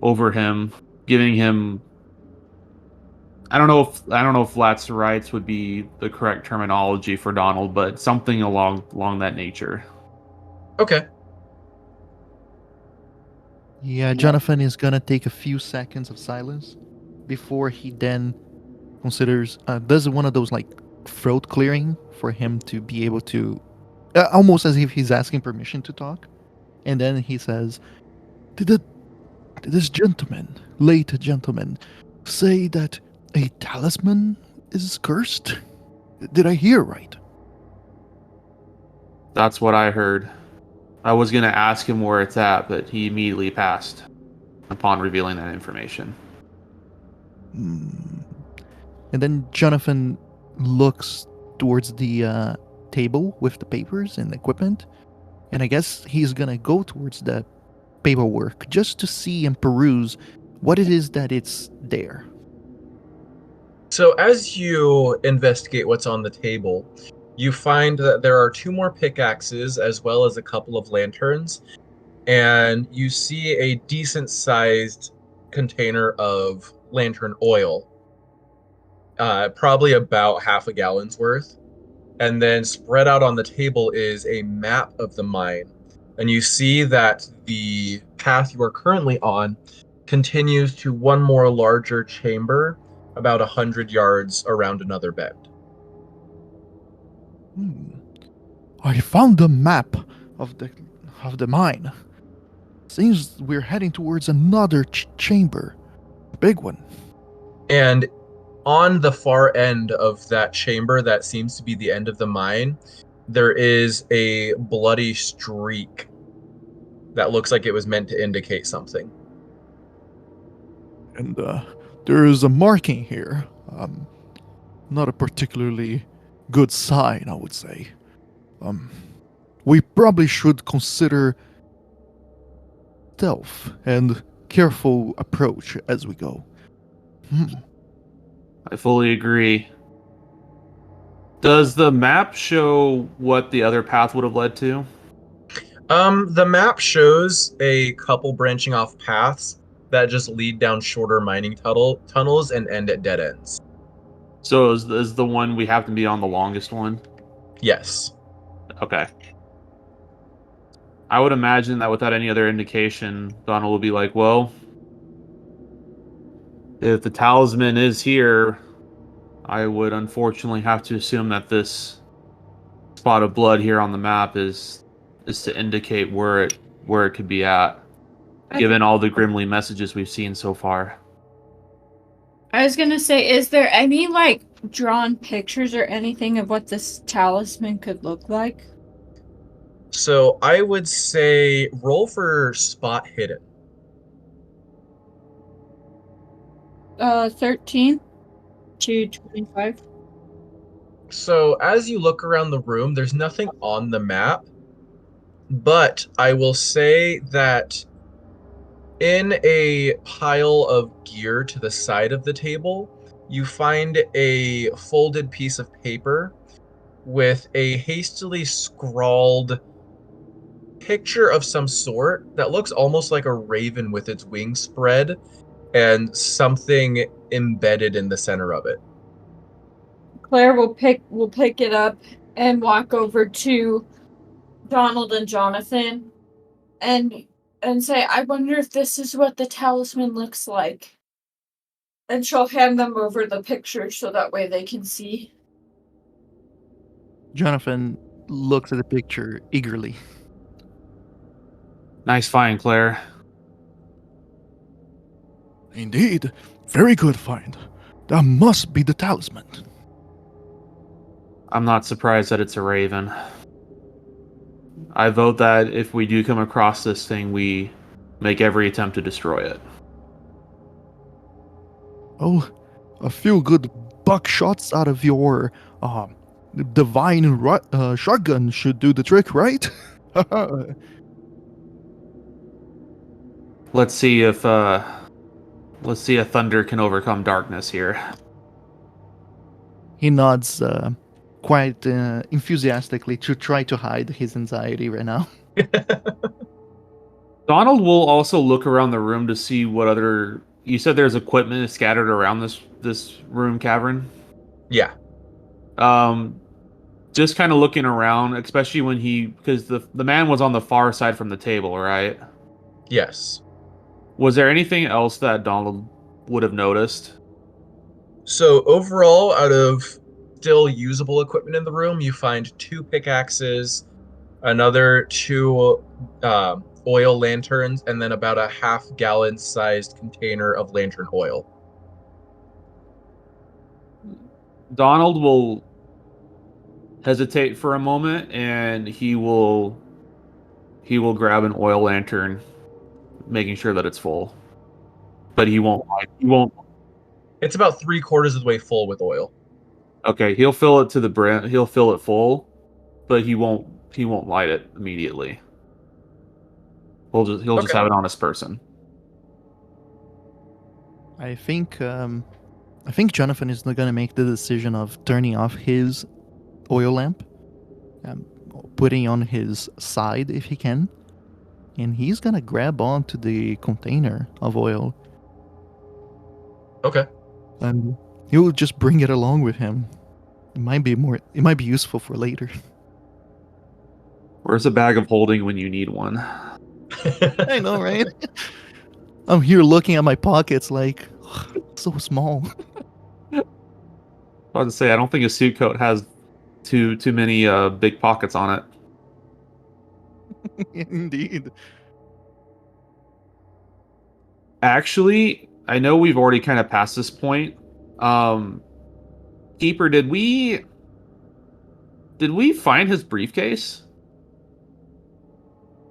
over him, giving him. I don't know if Lat's rights would be the correct terminology for Donald, but something along that nature. Okay. Yeah, Jonathan is gonna take a few seconds of silence before he then considers does one of those like throat clearing for him to be able to almost as if he's asking permission to talk, and then he says, did this gentleman, late gentleman, say that a talisman is cursed? Did I hear right? That's what I heard. I was gonna ask him where it's at, but he immediately passed upon revealing that information. And then Jonathan looks towards the table with the papers and equipment, and I guess he's gonna go towards the paperwork just to see and peruse what it is that it's there. So as you investigate what's on the table, you find that there are 2 more pickaxes as well as a couple of lanterns, and you see a decent-sized container of lantern oil, probably about half a gallon's worth. And then spread out on the table is a map of the mine. And you see that the path you are currently on continues to one more larger chamber about 100 yards around another bend. I found the map of the mine. Seems we're heading towards another chamber, a big one. And on the far end of that chamber that seems to be the end of the mine, there is a bloody streak that looks like it was meant to indicate something. And there is a marking here. Not a particularly good sign, I would say. We probably should consider stealth and careful approach as we go. I fully agree. Does the map show what the other path would have led to? The map shows a couple branching off paths that just lead down shorter mining tunnels and end at dead ends. So is the one we have to be on the longest one? Yes. Okay. I would imagine that without any other indication, Donald will be like, well, if the talisman is here, I would unfortunately have to assume that this spot of blood here on the map is to indicate where it could be at, given all the grimly messages we've seen so far. I was gonna say, is there any like drawn pictures or anything of what this talisman could look like? So I would say roll for spot hidden. 13 to 25. So as you look around the room, there's nothing on the map, but I will say that in a pile of gear to the side of the table, you find a folded piece of paper with a hastily scrawled picture of some sort that looks almost like a raven with its wings spread and something embedded in the center of it. Claire will pick it up and walk over to Donald and Jonathan and say, I wonder if this is what the talisman looks like. And she'll hand them over the picture so that way they can see. Jonathan looks at the picture eagerly. Nice find, Claire. Indeed. Very good find. That must be the talisman. I'm not surprised that it's a raven. I vote that if we do come across this thing, we make every attempt to destroy it. Oh, a few good buckshots out of your divine shotgun should do the trick, right? Let's see if thunder can overcome darkness here. He nods quite enthusiastically to try to hide his anxiety right now. Donald will also look around the room to see what other. You said there's equipment scattered around this room cavern. Yeah. Just kind of looking around, especially when because the man was on the far side from the table, right? Yes. Was there anything else that Donald would have noticed? So overall, out of still usable equipment in the room, you find 2 pickaxes, another 2 oil lanterns, and then about a half-gallon sized container of lantern oil. Donald will hesitate for a moment, and he will grab an oil lantern, making sure that it's full. But he won't. It's about 3/4 of the way full with oil. Okay, he'll fill it to the brim. He'll fill it full, but he won't light it immediately. He'll just have it on his person. I think Jonathan is not gonna make the decision of turning off his oil lamp, putting on his side if he can, and he's gonna grab onto the container of oil. Okay. And he will just bring it along with him. It might be useful for later. Where's a bag of holding when you need one? I know, right? I'm here looking at my pockets like so small. I was about to say, I don't think a suit coat has too many big pockets on it. Indeed. Actually, I know we've already kind of passed this point. Keeper, did we find his briefcase?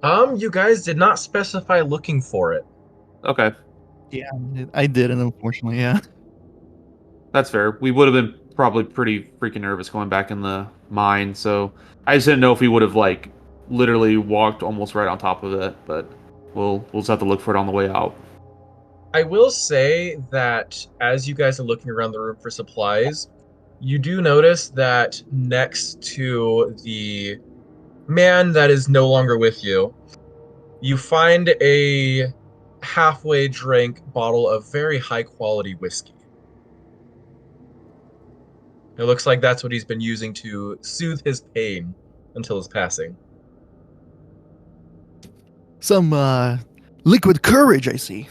You guys did not specify looking for it. Okay. Yeah, I didn't, unfortunately, yeah. That's fair. We would have been probably pretty freaking nervous going back in the mine, so I just didn't know if we would have like literally walked almost right on top of it, but we'll just have to look for it on the way out. I will say that as you guys are looking around the room for supplies, you do notice that next to the man that is no longer with you, you find a halfway drank bottle of very high quality whiskey. It looks like that's what he's been using to soothe his pain until his passing. Some liquid courage, I see.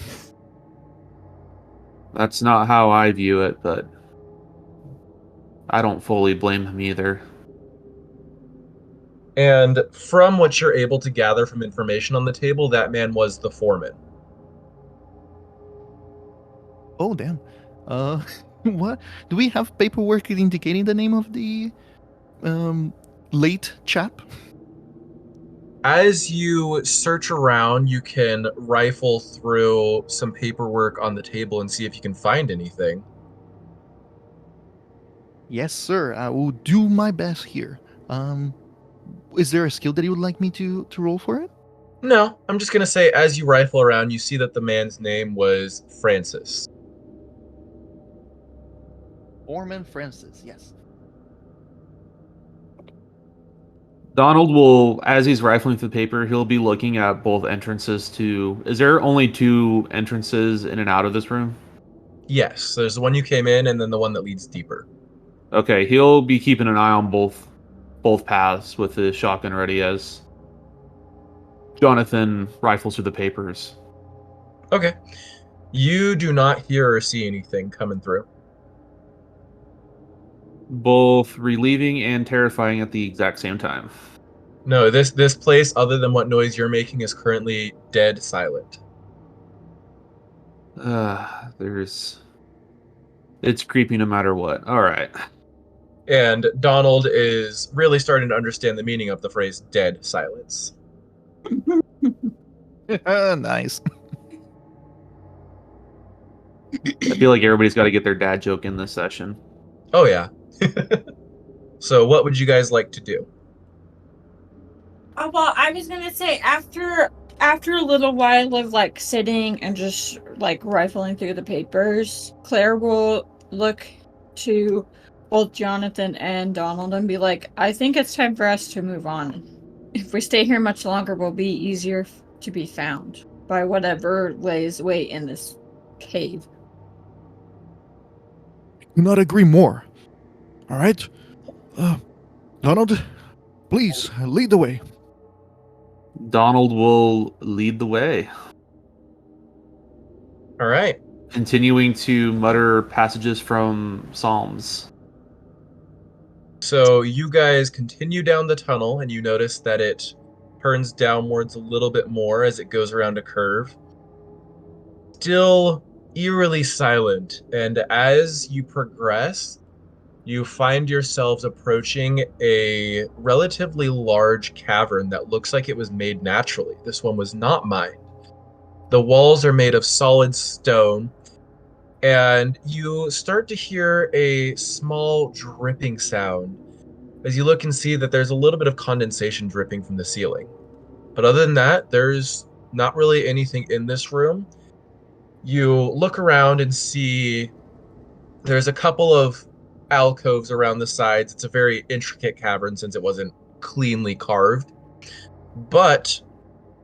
That's not how I view it, but I don't fully blame him either. And from what you're able to gather from information on the table, that man was the foreman. Oh, damn. What? Do we have paperwork indicating the name of the late chap? As you search around, you can rifle through some paperwork on the table and see if you can find anything. Yes, sir. I will do my best here. Is there a skill that you would like me to roll for it? No, I'm just going to say as you rifle around, you see that the man's name was Francis. Foreman Francis, yes. Donald will, as he's rifling through the paper, he'll be looking at both entrances to... Is there only 2 entrances in and out of this room? Yes, there's the one you came in and then the one that leads deeper. Okay, he'll be keeping an eye on both paths with his shotgun ready as Jonathan rifles through the papers. Okay. You do not hear or see anything coming through. Both relieving and terrifying at the exact same time. No, this place, other than what noise you're making, is currently dead silent. It's creepy no matter what. All right. And Donald is really starting to understand the meaning of the phrase dead silence. Nice. I feel like everybody's got to get their dad joke in this session. Oh, yeah. So, what would you guys like to do? Well, I was gonna say after a little while of like sitting and just like rifling through the papers, Claire will look to both Jonathan and Donald and be like, "I think it's time for us to move on. If we stay here much longer, we'll be easier to be found by whatever lays wait in this cave." Do not agree more. All right? Donald, please lead the way. Donald will lead the way, All right. continuing to mutter passages from Psalms. So, you guys continue down the tunnel, and you notice that it turns downwards a little bit more as it goes around a curve. Still eerily silent, and as you progress, you find yourselves approaching a relatively large cavern that looks like it was made naturally. This one was not mined. The walls are made of solid stone, and you start to hear a small dripping sound as you look and see that there's a little bit of condensation dripping from the ceiling. But other than that, there's not really anything in this room. You look around and see there's a couple of alcoves around the sides. It's a very intricate cavern since it wasn't cleanly carved. But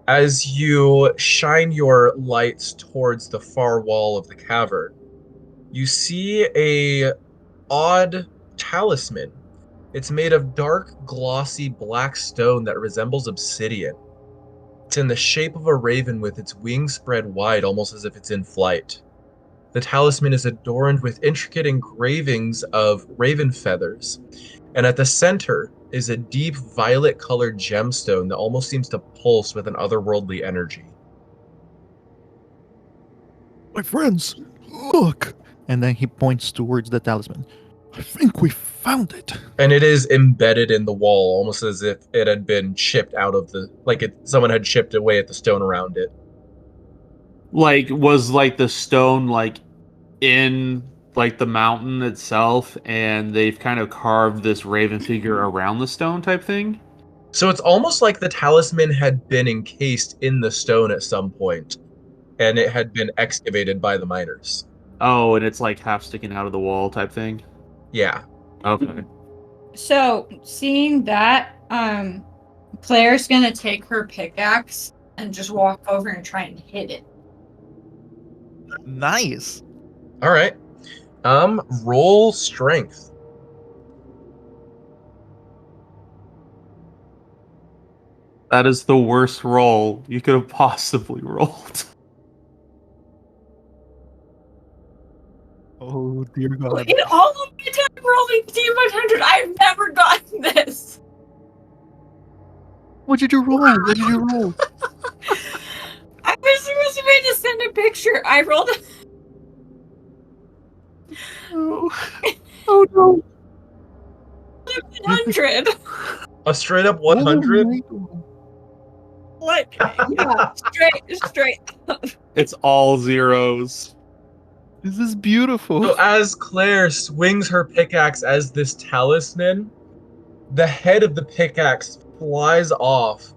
as you shine your lights towards the far wall of the cavern, you see a odd talisman. It's made of dark, glossy black stone that resembles obsidian. It's in the shape of a raven with its wings spread wide, almost as if it's in flight. The talisman is adorned with intricate engravings of raven feathers, and at the center is a deep violet-colored gemstone that almost seems to pulse with an otherworldly energy. My friends, look! And then he points towards the talisman. I think we found it. And it is embedded in the wall, almost as if it had been chipped out of someone had chipped away at the stone around it. Like, was like the stone like in like the mountain itself, and they've kind of carved this raven figure around the stone type thing? So it's almost like the talisman had been encased in the stone at some point, and it had been excavated by the miners. Oh, and it's like half sticking out of the wall type thing? Yeah. Okay. So, seeing that, Claire's gonna take her pickaxe and just walk over and try and hit it. Nice. All right. Roll strength. That is the worst roll you could have possibly rolled. Oh, dear God. In all of my time rolling D100, I've never gotten this. What did you roll? What did you roll? I was supposed to be to send a picture. I rolled Oh, oh no. a 100. A straight up 100? Oh, Like, yeah, straight. It's all zeros. this is beautiful. So as Claire swings her pickaxe as this talisman, the head of the pickaxe flies off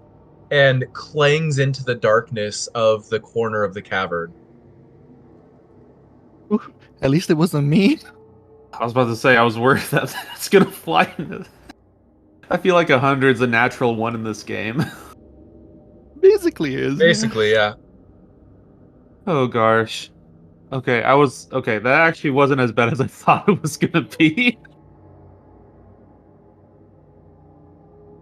and clangs into the darkness of the corner of the cavern. At least it wasn't me. I was about to say, I was worried that it's gonna fly into. I feel like 100's a natural one in this game. Basically is. Basically, yeah. Oh gosh. Okay, that actually wasn't as bad as I thought it was gonna be.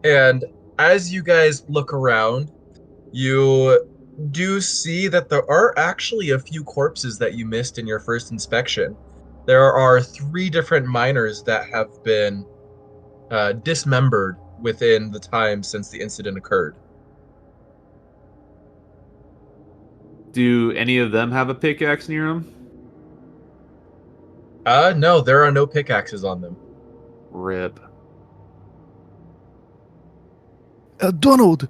And as you guys look around, you do see that there are actually a few corpses that you missed in your first inspection. There are 3 different miners that have been dismembered within the time since the incident occurred. Do any of them have a pickaxe near them? No, there are no pickaxes on them. Rip. Donald,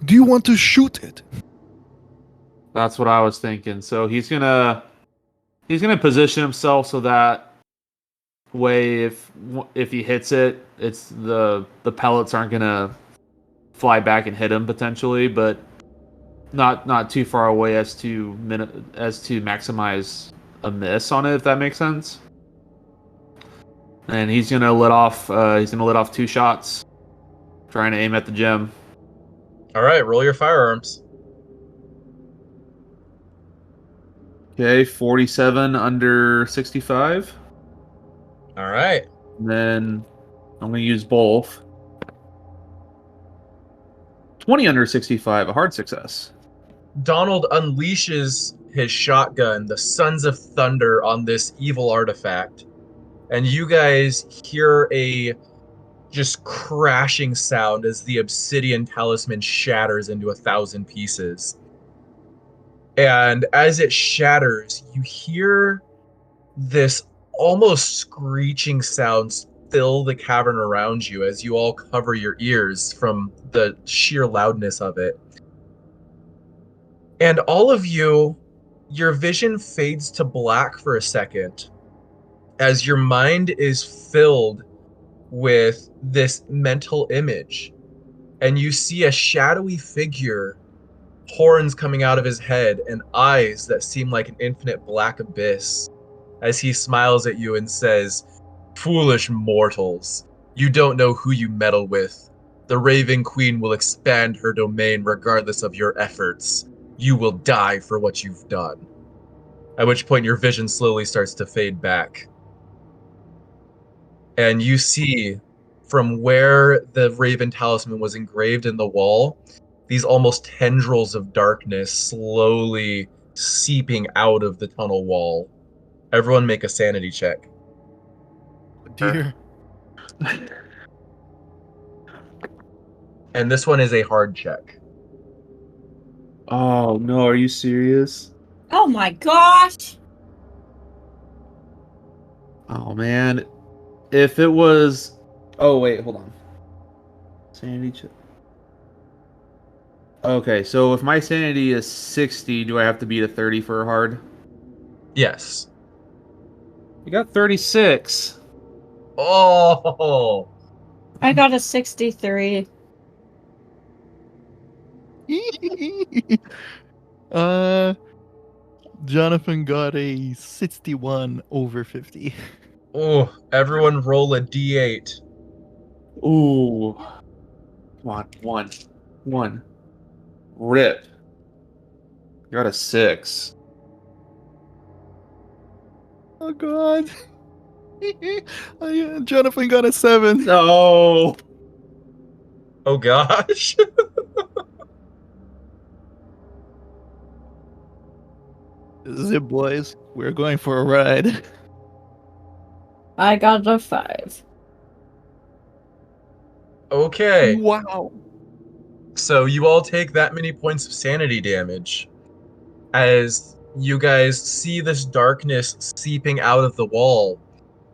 do you want to shoot it? That's what I was thinking. So he's gonna position himself so that way if he hits it, it's the pellets aren't gonna fly back and hit him potentially, but not too far away as to maximize a miss on it, if that makes sense. And he's gonna let off 2 shots, trying to aim at the gem. All right, roll your firearms. Okay, 47 under 65. All right. And then I'm gonna use both. 20 under 65, a hard success. Donald unleashes his shotgun, the Sons of Thunder, on this evil artifact. And you guys hear a just crashing sound as the obsidian talisman shatters into 1,000 pieces. And as it shatters, you hear this almost screeching sound fill the cavern around you as you all cover your ears from the sheer loudness of it. And all of you, your vision fades to black for a second as your mind is filled with this mental image. And you see a shadowy figure, horns coming out of his head, and eyes that seem like an infinite black abyss, as he smiles at you and says, "Foolish mortals, you don't know who you meddle with. The Raven Queen will expand her domain regardless of your efforts. You will die for what you've done." At which point your vision slowly starts to fade back. And you see from where the Raven Talisman was engraved in the wall, these almost tendrils of darkness slowly seeping out of the tunnel wall. Everyone make a sanity check. Dear. And this one is a hard check. Oh no, are you serious? Oh my gosh! Oh man. If it was... Oh wait, hold on. Sanity check. Okay, so if my sanity is 60, do I have to beat a 30 for a hard? Yes. You got 36. Oh! I got a 63. Jonathan got a 61 over 50. Oh, everyone roll a d8. Ooh. Come on, one. Rip. You got a 6. Oh god. Jonathan got a 7. No. Oh gosh. Zip boys, we're going for a ride. I got a 5. Okay. Wow. So you all take that many points of sanity damage as you guys see this darkness seeping out of the wall.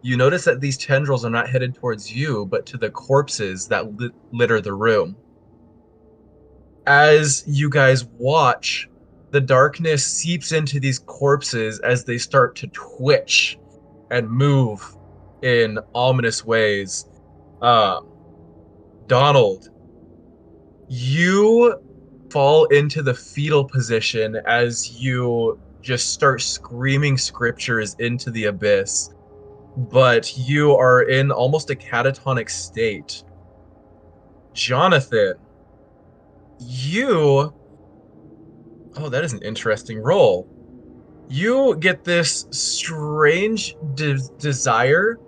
You notice that these tendrils are not headed towards you, but to the corpses that litter the room. As you guys watch, the darkness seeps into these corpses as they start to twitch and move in ominous ways. Donald, you fall into the fetal position as you just start screaming scriptures into the abyss, but you are in almost a catatonic state. Jonathan, oh, that is an interesting roll. You get this strange desire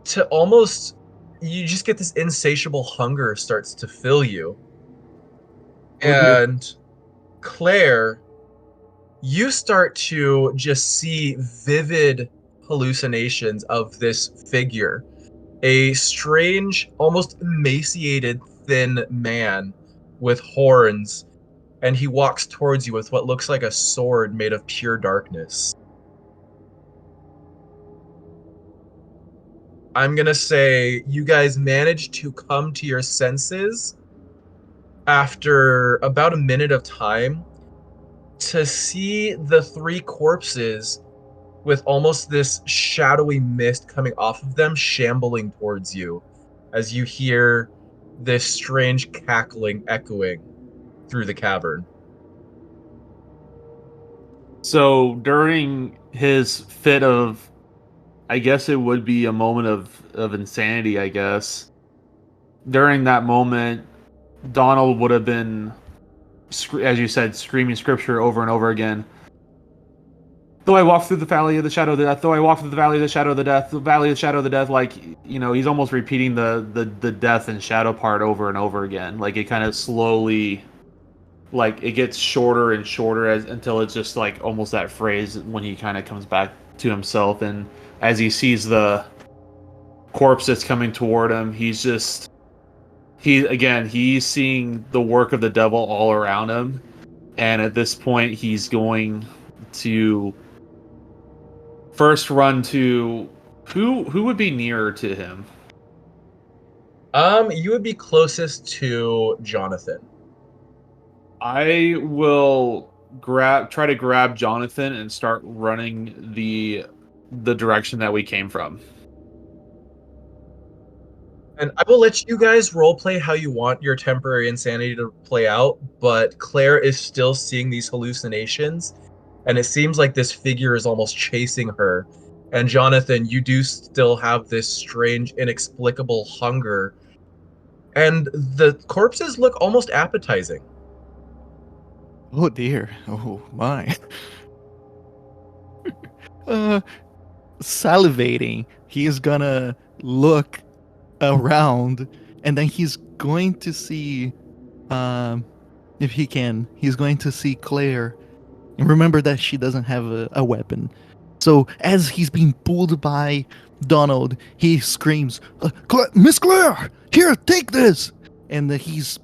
to almost, you just get this insatiable hunger starts to fill you. And Claire, you start to just see vivid hallucinations of this figure. a strange, almost emaciated, thin man with horns, and he walks towards you with what looks like a sword made of pure darkness. I'm gonna say you guys managed to come to your senses after about a minute of time to see the three corpses with almost this shadowy mist coming off of them shambling towards you as you hear this strange cackling echoing through the cavern. So during his fit of, I guess it would be a moment of insanity, I guess. During that moment, Donald would have been, as you said, screaming scripture over and over again. Though I walk through the valley of the shadow of the death, though I walk through the valley of the shadow of the death, the valley of the shadow of the death, like, you know, he's almost repeating the death and shadow part over and over again. Like, it kind of slowly, like, it gets shorter and shorter until it's just like almost that phrase when he kind of comes back to himself. And as he sees the corpse that's coming toward him, he's seeing the work of the devil all around him. And at this point, he's going to first run to who would be nearer to him. You would be closest to Jonathan. I will try to grab Jonathan and start running the direction that we came from. And I will let you guys roleplay how you want your temporary insanity to play out, but Claire is still seeing these hallucinations, and it seems like this figure is almost chasing her. And Jonathan, you do still have this strange, inexplicable hunger, and the corpses look almost appetizing. Oh dear. Oh my. Salivating. He is gonna look around, and then he's going to see, if he can, he's going to see Claire. And remember that she doesn't have a weapon. So as he's being pulled by Donald, he screams, Miss Claire, here, take this! And he's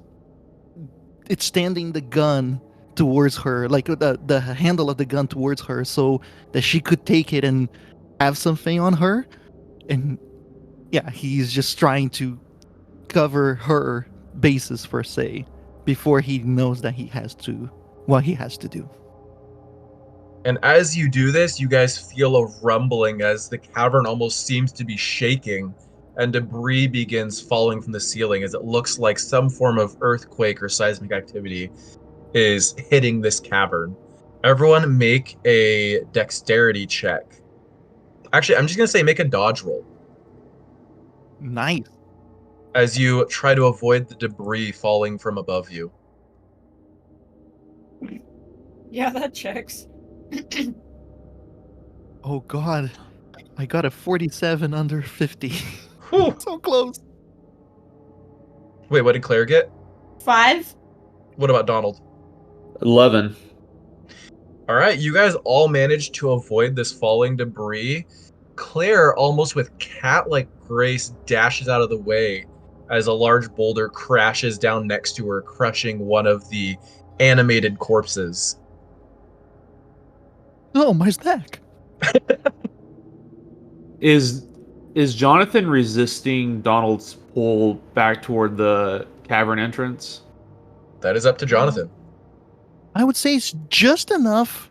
extending the gun towards her, like the handle of the gun towards her, so that she could take it and have something on her. And yeah, he's just trying to cover her bases, per se, before he knows that he has to do. And as you do this, you guys feel a rumbling as the cavern almost seems to be shaking, and debris begins falling from the ceiling as it looks like some form of earthquake or seismic activity is hitting this cavern. Everyone make a dexterity check. Actually, I'm just going to say make a dodge roll Nice. as you try to avoid the debris falling from above you. Yeah, that checks. Oh god, I got a 47 under 50. Whew. So close. Wait, what did Claire get? 5. What about Donald? 11. All right, you guys all managed to avoid this falling debris. Claire, almost with cat-like grace, dashes out of the way as a large boulder crashes down next to her, crushing one of the animated corpses. Oh, my snack. Is Jonathan resisting Donald's pull back toward the cavern entrance? That is up to Jonathan. I would say it's just enough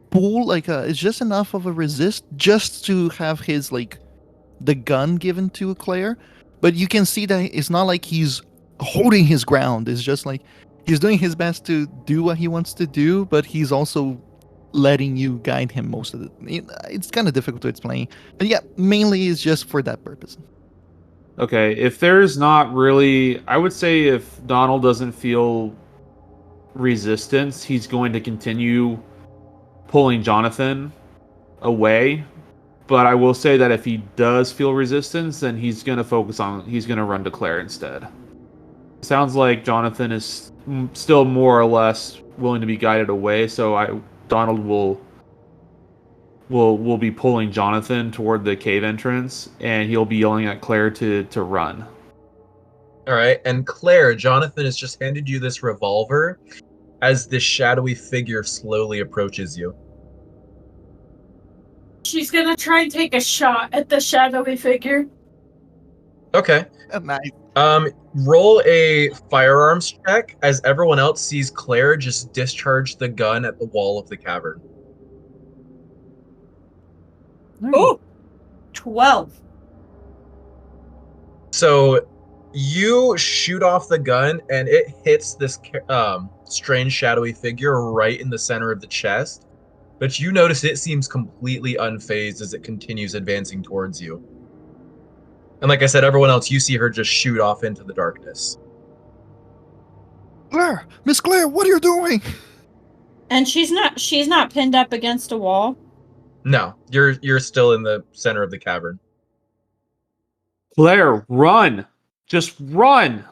pull, it's just enough of a resist just to have his, the gun given to Claire. But you can see that it's not like he's holding his ground. It's just like he's doing his best to do what he wants to do, but he's also letting you guide him most of it. It's kind of difficult to explain. But yeah, mainly it's just for that purpose. Okay, if there's not really, I would say if Donald doesn't feel resistance, he's going to continue pulling Jonathan away. But I will say that if he does feel resistance, then he's going to run to Claire instead. Sounds like Jonathan is still more or less willing to be guided away, so Donald will will be pulling Jonathan toward the cave entrance, and he'll be yelling at Claire to run. All right, and Claire, Jonathan has just handed you this revolver as this shadowy figure slowly approaches you. She's gonna try and take a shot at the shadowy figure. Okay. Nice. Roll a firearms check as everyone else sees Claire just discharge the gun at the wall of the cavern. Oh, 12. So you shoot off the gun and it hits this strange shadowy figure right in the center of the chest, but you notice it seems completely unfazed as it continues advancing towards you. And like I said, everyone else, you see her just shoot off into the darkness. Claire, Miss Claire, what are you doing? And she's not pinned up against a wall. No, you're still in the center of the cavern. Claire, run! Just run!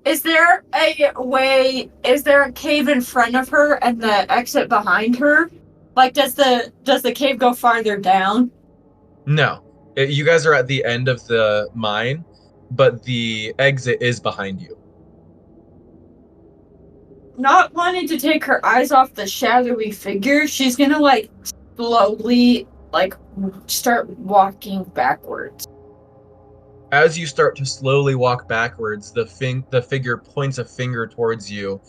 Is there a cave in front of her and the exit behind her? Like, does the cave go farther down? No, you guys are at the end of the mine, but the exit is behind you. Not wanting to take her eyes off the shadowy figure, she's gonna like slowly like start walking backwards. As you start to slowly walk backwards, the figure points a finger towards you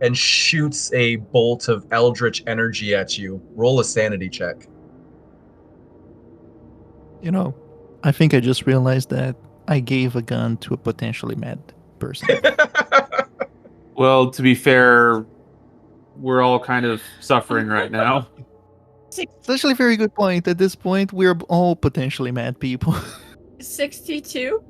and shoots a bolt of eldritch energy at you. Roll a sanity check. You know, I think I just realized that I gave a gun to a potentially mad person. Well, to be fair, we're all kind of suffering right now. It's actually a very good point. At this point, we're all potentially mad people. 62.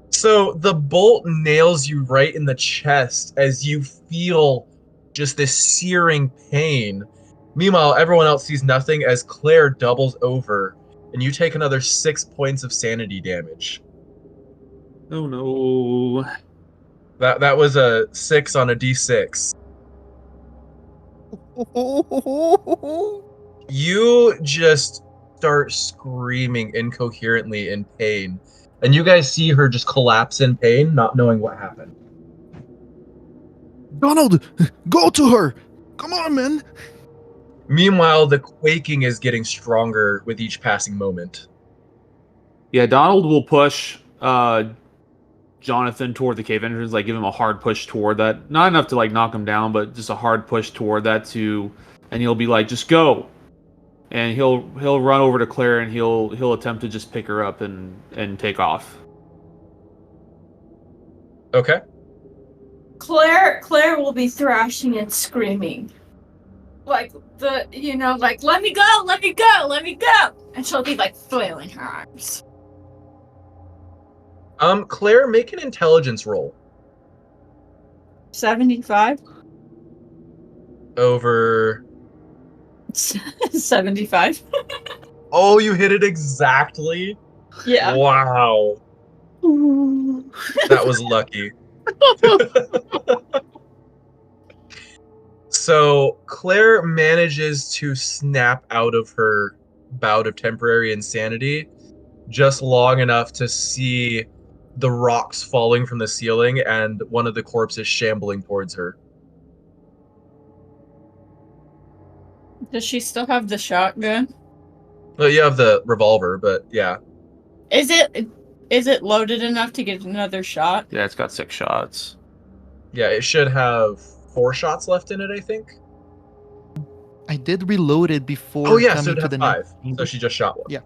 So the bolt nails you right in the chest as you feel just this searing pain. Meanwhile, everyone else sees nothing as Claire doubles over and you take another 6 points of sanity damage. Oh no. That was a 6 on a d6. You just start screaming incoherently in pain. And you guys see her just collapse in pain, not knowing what happened. Donald, go to her! Come on, man! Meanwhile, the quaking is getting stronger with each passing moment. Yeah, Donald will push Jonathan toward the cave entrance, like give him a hard push toward that. Not enough to like knock him down, but just a hard push toward that and he'll be like, just go. And he'll run over to Claire and he'll attempt to just pick her up and take off. Okay. Claire will be thrashing and screaming. Like let me go, let me go, let me go. And she'll be like flailing her arms. Claire, make an intelligence roll. 75. Over 75. Oh, you hit it exactly? Yeah. Wow. That was lucky. So Claire manages to snap out of her bout of temporary insanity just long enough to see the rocks falling from the ceiling and one of the corpses shambling towards her. Does she still have the shotgun? Well, you have the revolver, but yeah. Is it loaded enough to get another shot? Yeah, it's got 6 shots. Yeah, it should have 4 shots left in it, I think. I did reload it before Oh yeah, coming so it'd to have the 5. next. So she just shot one. Yeah.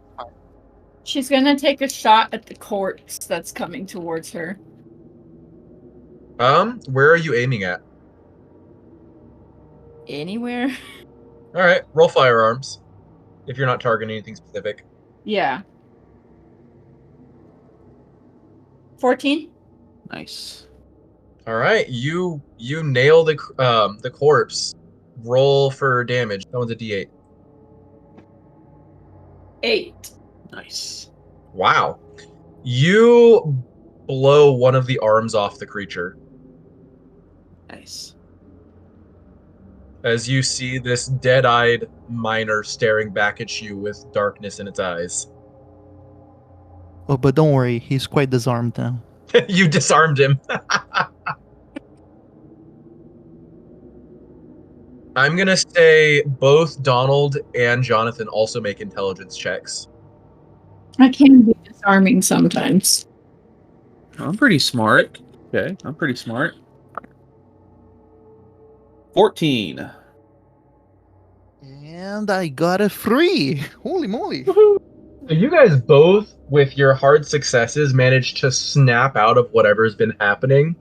She's gonna take a shot at the corpse that's coming towards her. Where are you aiming at? Anywhere? All right, roll firearms. If you're not targeting anything specific. Yeah. 14. Nice. All right, you nail the corpse. Roll for damage. That one's a D8. 8. Nice. Wow. You blow one of the arms off the creature. Nice. as you see this dead-eyed miner staring back at you with darkness in its eyes. Oh, but don't worry, he's quite disarmed now. You disarmed him. I'm going to say both Donald and Jonathan also make intelligence checks. I can be disarming sometimes. I'm pretty smart. Okay, I'm pretty smart. 14. And I got a 3. Holy moly. So you guys both, with your hard successes, managed to snap out of whatever's been happening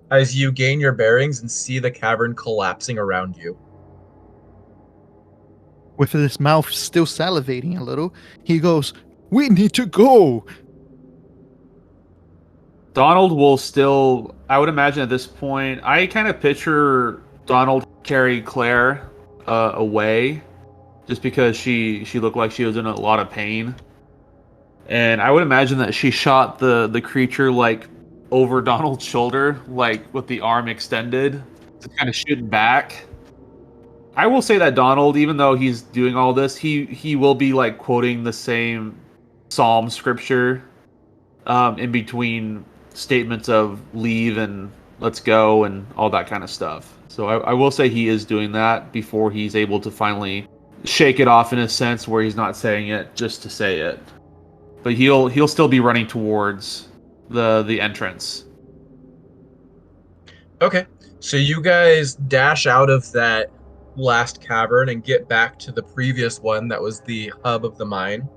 as you gain your bearings and see the cavern collapsing around you. With his mouth still salivating a little, he goes, "We need to go." Donald will still, I would imagine at this point, I kind of picture Donald carry Claire away just because she looked like she was in a lot of pain. And I would imagine that she shot the creature like over Donald's shoulder, like with the arm extended, to kind of shooting back. I will say that Donald, even though he's doing all this, he will be like quoting the same psalm scripture in between statements of leave and let's go and all that kind of stuff. So I will say he is doing that before he's able to finally shake it off in a sense where he's not saying it just to say it. But he'll still be running towards the entrance. Okay, so you guys dash out of that last cavern and get back to the previous one that was the hub of the mine.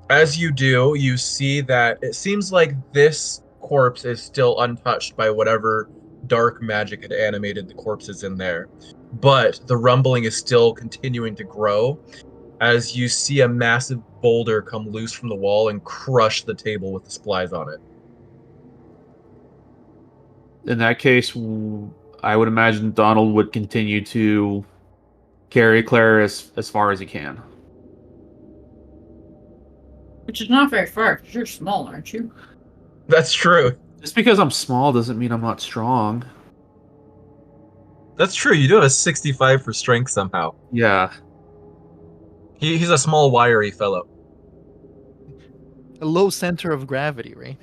As you do, you see that it seems like this corpse is still untouched by whatever dark magic had animated the corpses in there. But the rumbling is still continuing to grow as you see a massive boulder come loose from the wall and crush the table with the supplies on it. In that case, I would imagine Donald would continue to carry Claire as far as he can. Which is not very far, because you're small, aren't you? That's true. Just because I'm small doesn't mean I'm not strong. That's true. You do have a 65 for strength somehow. Yeah. He's a small, wiry fellow. A low center of gravity, right?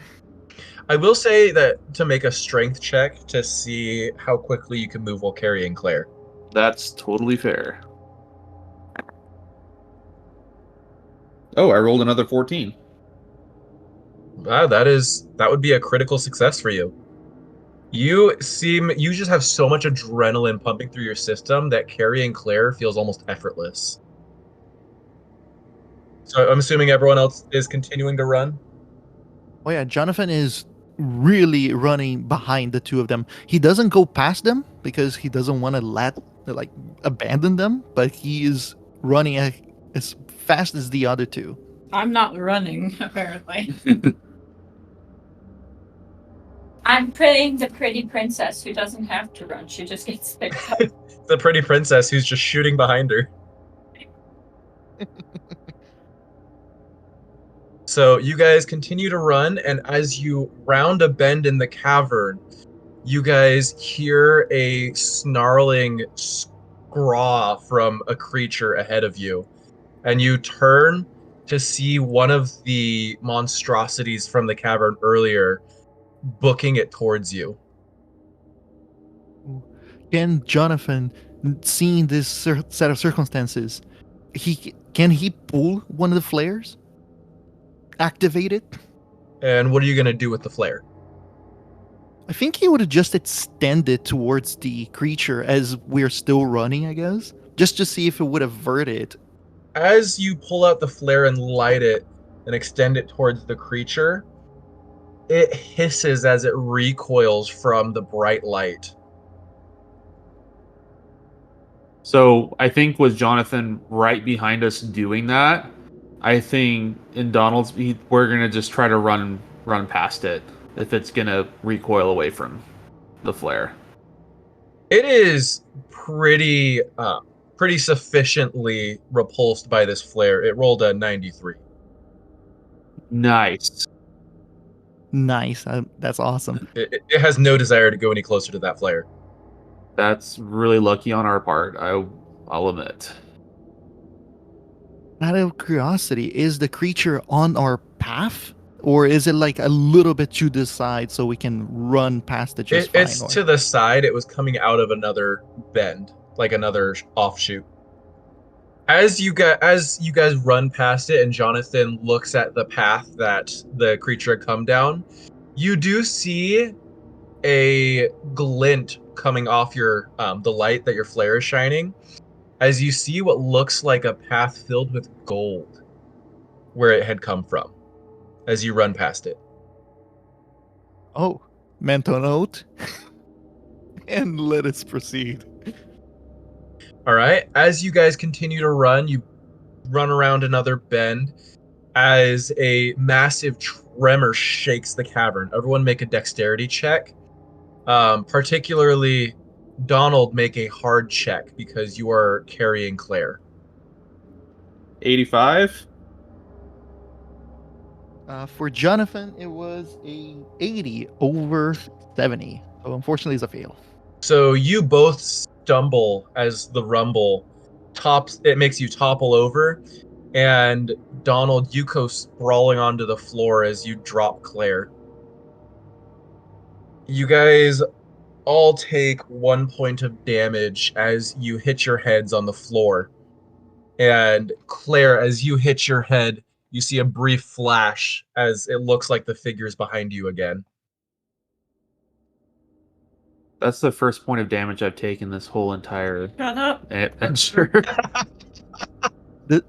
I will say that to make a strength check to see how quickly you can move while carrying Claire. That's totally fair. Oh, I rolled another 14. Wow, that would be a critical success for you. You just have so much adrenaline pumping through your system that carrying Claire feels almost effortless. So I'm assuming everyone else is continuing to run? Oh yeah, Jonathan is really running behind the two of them. He doesn't go past them because he doesn't want to abandon them, but he is running as fast as the other two. I'm not running, apparently. I'm playing the pretty princess who doesn't have to run. She just gets picked up. The pretty princess who's just shooting behind her. So you guys continue to run, and as you round a bend in the cavern, you guys hear a snarling scraw from a creature ahead of you. And you turn to see one of the monstrosities from the cavern earlier booking it towards you. Can Jonathan, seeing this set of circumstances, can he pull one of the flares? Activate it? And what are you going to do with the flare? I think he would have just extended towards the creature as we're still running, I guess. Just to see if it would avert it. As you pull out the flare and light it and extend it towards the creature, it hisses as it recoils from the bright light. So I think with Jonathan right behind us doing that, I think in Donald's, we're gonna just try to run past it if it's gonna recoil away from the flare. It is pretty sufficiently repulsed by this flare. It rolled a 93. Nice. Nice. That's awesome. It has no desire to go any closer to that flare. That's really lucky on our part, I'll admit. Out of curiosity, is the creature on our path? Or is it like a little bit to the side so we can run past it just fine? It's Or to the side. It was coming out of another bend, like another offshoot. As you guys run past it, and Jonathan looks at the path that the creature had come down, you do see a glint coming off your the light that your flare is shining. As you see what looks like a path filled with gold, where it had come from. As you run past it. oh, mental note. And let us proceed. All right. As you guys continue to run, you run around another bend as a massive tremor shakes the cavern. Everyone make a dexterity check. Particularly, Donald, make a hard check because you are carrying Claire. 85? For Jonathan, it was a 80 over 70. So unfortunately, it's a fail. So you both stumble as the rumble tops. It makes you topple over, and Donald, you go sprawling onto the floor as you drop Claire. You guys all take 1 point of damage as you hit your heads on the floor. And Claire, as you hit your head, you see a brief flash as it looks like the figure's behind you again. That's the first point of damage I've taken this whole entire Shut up. adventure. The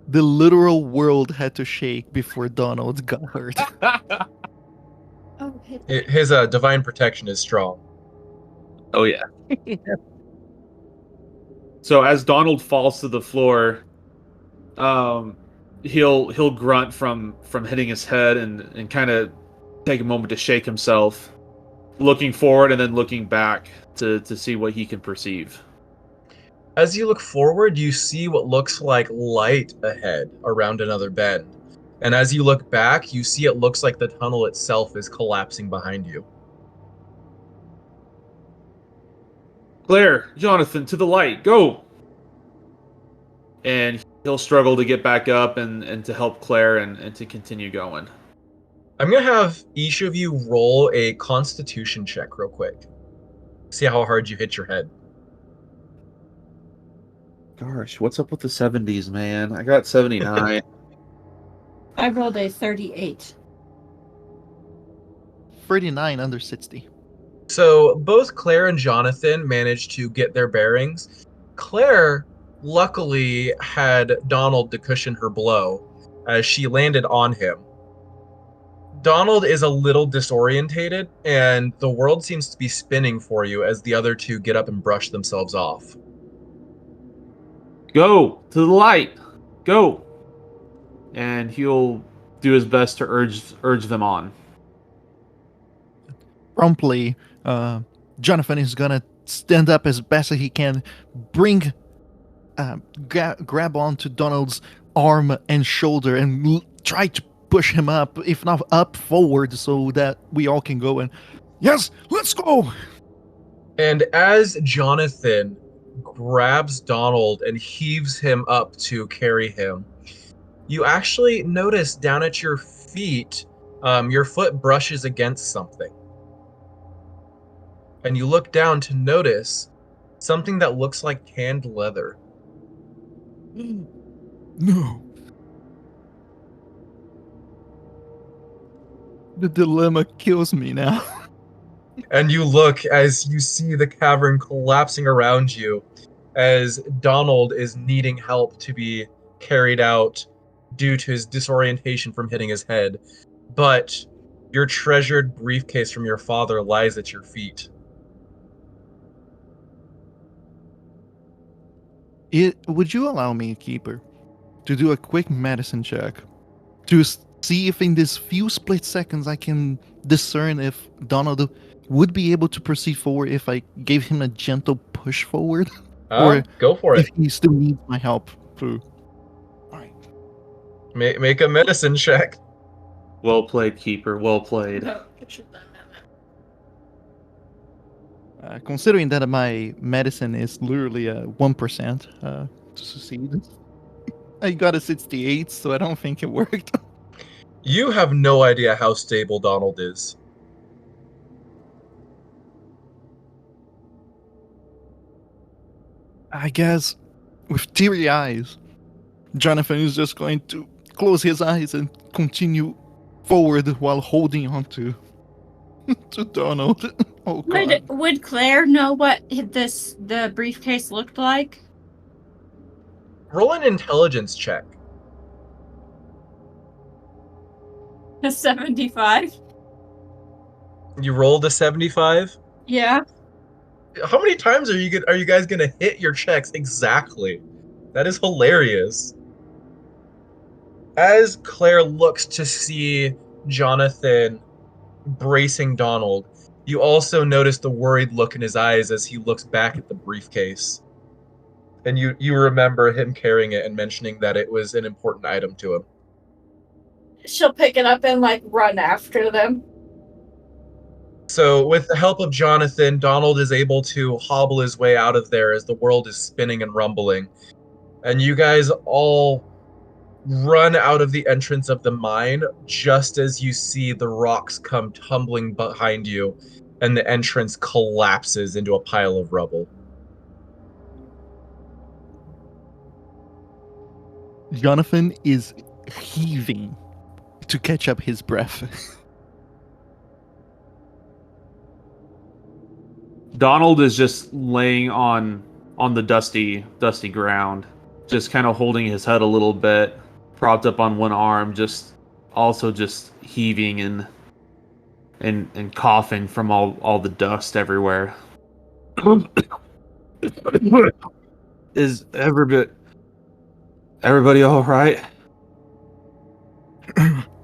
literal world had to shake before Donald got hurt. Oh, hit His divine protection is strong. Oh yeah. So as Donald falls to the floor, he'll grunt from hitting his head and kind of take a moment to shake himself, looking forward and then looking back to see what he can perceive. As you look forward, you see what looks like light ahead around another bend. And as you look back, you see it looks like the tunnel itself is collapsing behind you. Claire, Jonathan, to the light, go! And he'll struggle to get back up and to help Claire and to continue going. I'm going to have each of you roll a constitution check real quick. See how hard you hit your head. Gosh, what's up with the 70s, man? I got 79. I rolled a 38. 39 under 60. So both Claire and Jonathan managed to get their bearings. Claire luckily had Donald to cushion her blow as she landed on him. Donald is a little disorientated, and the world seems to be spinning for you as the other two get up and brush themselves off. Go to the light, go! And he'll do his best to urge them on. Promptly, Jonathan is gonna stand up as best as he can, grab onto Donald's arm and shoulder, and try to push him up, if not up, forward, so that we all can go. And yes, let's go. And as Jonathan grabs Donald and heaves him up to carry him, you actually notice down at your feet, your foot brushes against something. And you look down to notice something that looks like tanned leather. No. The dilemma kills me now. And you look as you see the cavern collapsing around you as Donald is needing help to be carried out due to his disorientation from hitting his head. But your treasured briefcase from your father lies at your feet. Would you allow me, Keeper, to do a quick medicine check to see if in these few split seconds I can discern if Donald would be able to proceed forward if I gave him a gentle push forward? Or go for if it. he still needs my help through. All right. Make a medicine check. Well played, Keeper. Well played. No, I should not have Considering that my medicine is literally 1% to succeed, I got a 68, so I don't think it worked. You have no idea how stable Donald is. I guess with teary eyes, Jonathan is just going to close his eyes and continue forward while holding on to Donald. Oh God. Would Claire know what the briefcase looked like? Roll an intelligence check. A 75. You rolled a 75? Yeah. How many times are you guys gonna hit your checks exactly? That is hilarious. As Claire looks to see Jonathan bracing Donald, you also notice the worried look in his eyes as he looks back at the briefcase. And you remember him carrying it and mentioning that it was an important item to him. She'll pick it up and run after them. So, with the help of Jonathan, Donald is able to hobble his way out of there as the world is spinning and rumbling. And you guys all run out of the entrance of the mine just as you see the rocks come tumbling behind you and the entrance collapses into a pile of rubble. Jonathan is heaving to catch up his breath. Donald is just laying on the dusty ground, just kind of holding his head a little bit, propped up on one arm, just heaving and coughing from all the dust everywhere. Is everybody all right?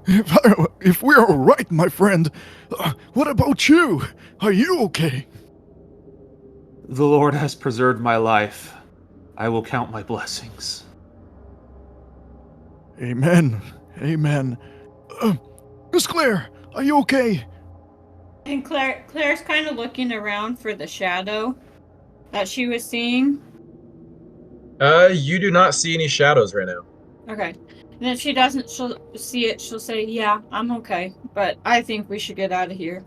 If we're all right, my friend, what about you? Are you okay? The Lord has preserved my life. I will count my blessings. Amen. Amen. Miss Claire, are you okay? And Claire's kind of looking around for the shadow that she was seeing. You do not see any shadows right now. Okay. And if she doesn't, she'll see it. She'll say, "Yeah, I'm okay, but I think we should get out of here."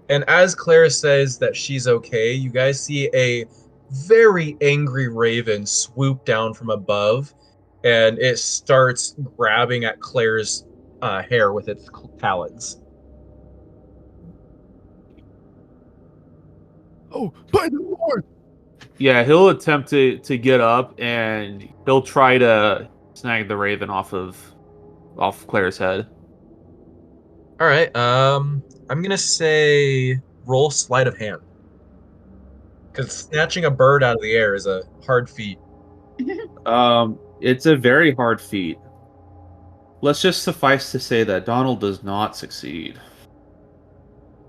And as Claire says that she's okay, you guys see a very angry raven swoop down from above, and it starts grabbing at Claire's hair with its talons. Oh, by the Lord! Yeah, he'll attempt to get up and he'll try to snag the raven off Claire's head. All right. I'm gonna say roll sleight of hand, because snatching a bird out of the air is a hard feat. It's a very hard feat. Let's just suffice to say that Donald does not succeed.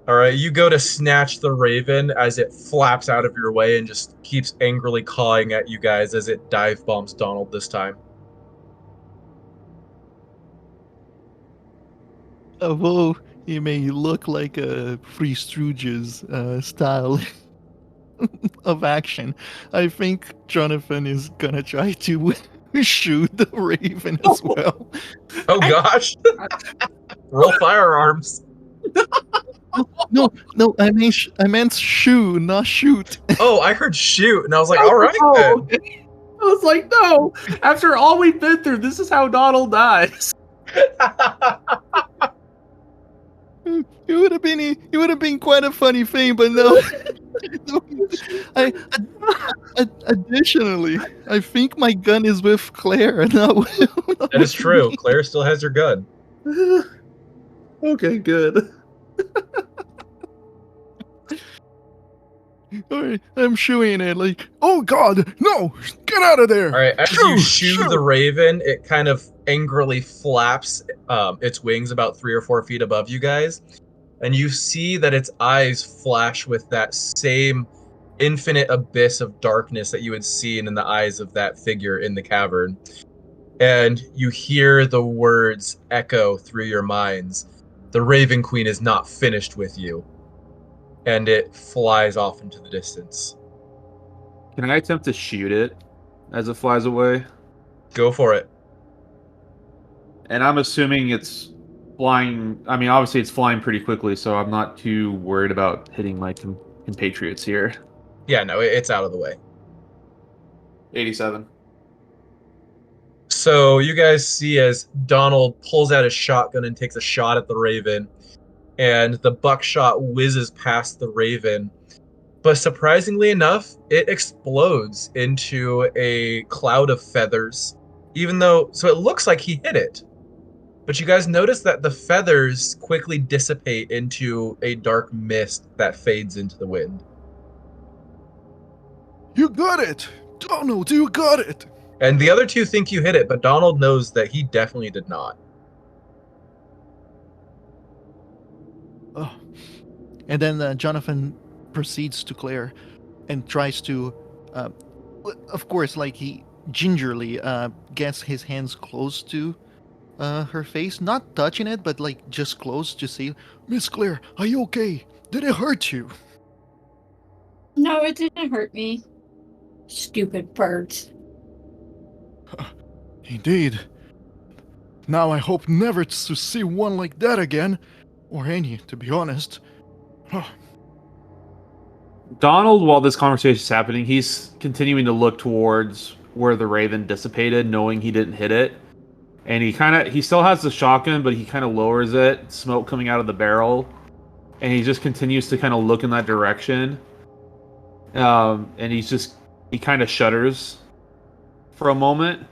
All right, you go to snatch the raven as it flaps out of your way and just keeps angrily cawing at you guys as it dive bombs Donald this time. Although he may look like a Three Stooges style of action, I think Jonathan is gonna try to shoot the raven as well. Oh gosh! Roll firearms. No, I meant shoe, not shoot. Oh, I heard shoot, and I was like, all right then. I was like, no. After all we've been through, this is how Donald dies. It would have been quite a funny thing, but no. Additionally, I think my gun is with Claire. That is true. Claire still has her gun. Okay, good. Alright, I'm shooing it like, oh God, no, get out of there. All right, as you shoo the raven, it kind of angrily flaps its wings about 3 or 4 feet above you guys, and you see that its eyes flash with that same infinite abyss of darkness that you had seen in the eyes of that figure in the cavern. And you hear the words echo through your minds. The Raven Queen is not finished with you. and it flies off into the distance. Can I attempt to shoot it as it flies away? Go for it. And I'm assuming it's flying. I mean, obviously it's flying pretty quickly, so I'm not too worried about hitting my compatriots here. Yeah, no, it's out of the way. 87. So you guys see as Donald pulls out his shotgun and takes a shot at the raven, and the buckshot whizzes past the raven. But surprisingly enough, it explodes into a cloud of feathers, so it looks like he hit it. But you guys notice that the feathers quickly dissipate into a dark mist that fades into the wind. You got it! Donald, you got it! And the other two think you hit it, but Donald knows that he definitely did not. Oh. And then Jonathan proceeds to Claire and tries to, of course, like he gingerly gets his hands close to her face, not touching it, but like just close to say, Miss Claire, are you okay? Did it hurt you? No, it didn't hurt me. Stupid birds. Indeed. Now I hope never to see one like that again. Or any, to be honest. Donald, while this conversation is happening, he's continuing to look towards where the raven dissipated, knowing he didn't hit it. And he still has the shotgun, but he kind of lowers it, smoke coming out of the barrel. And he just continues to kind of look in that direction. And he kind of shudders for a moment.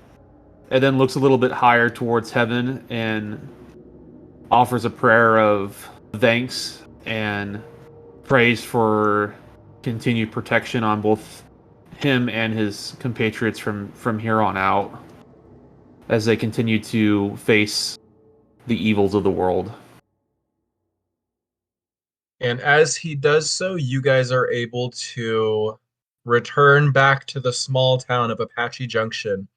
And then looks a little bit higher towards heaven and offers a prayer of thanks and praise for continued protection on both him and his compatriots from here on out as they continue to face the evils of the world. And as he does so, you guys are able to return back to the small town of Apache Junction.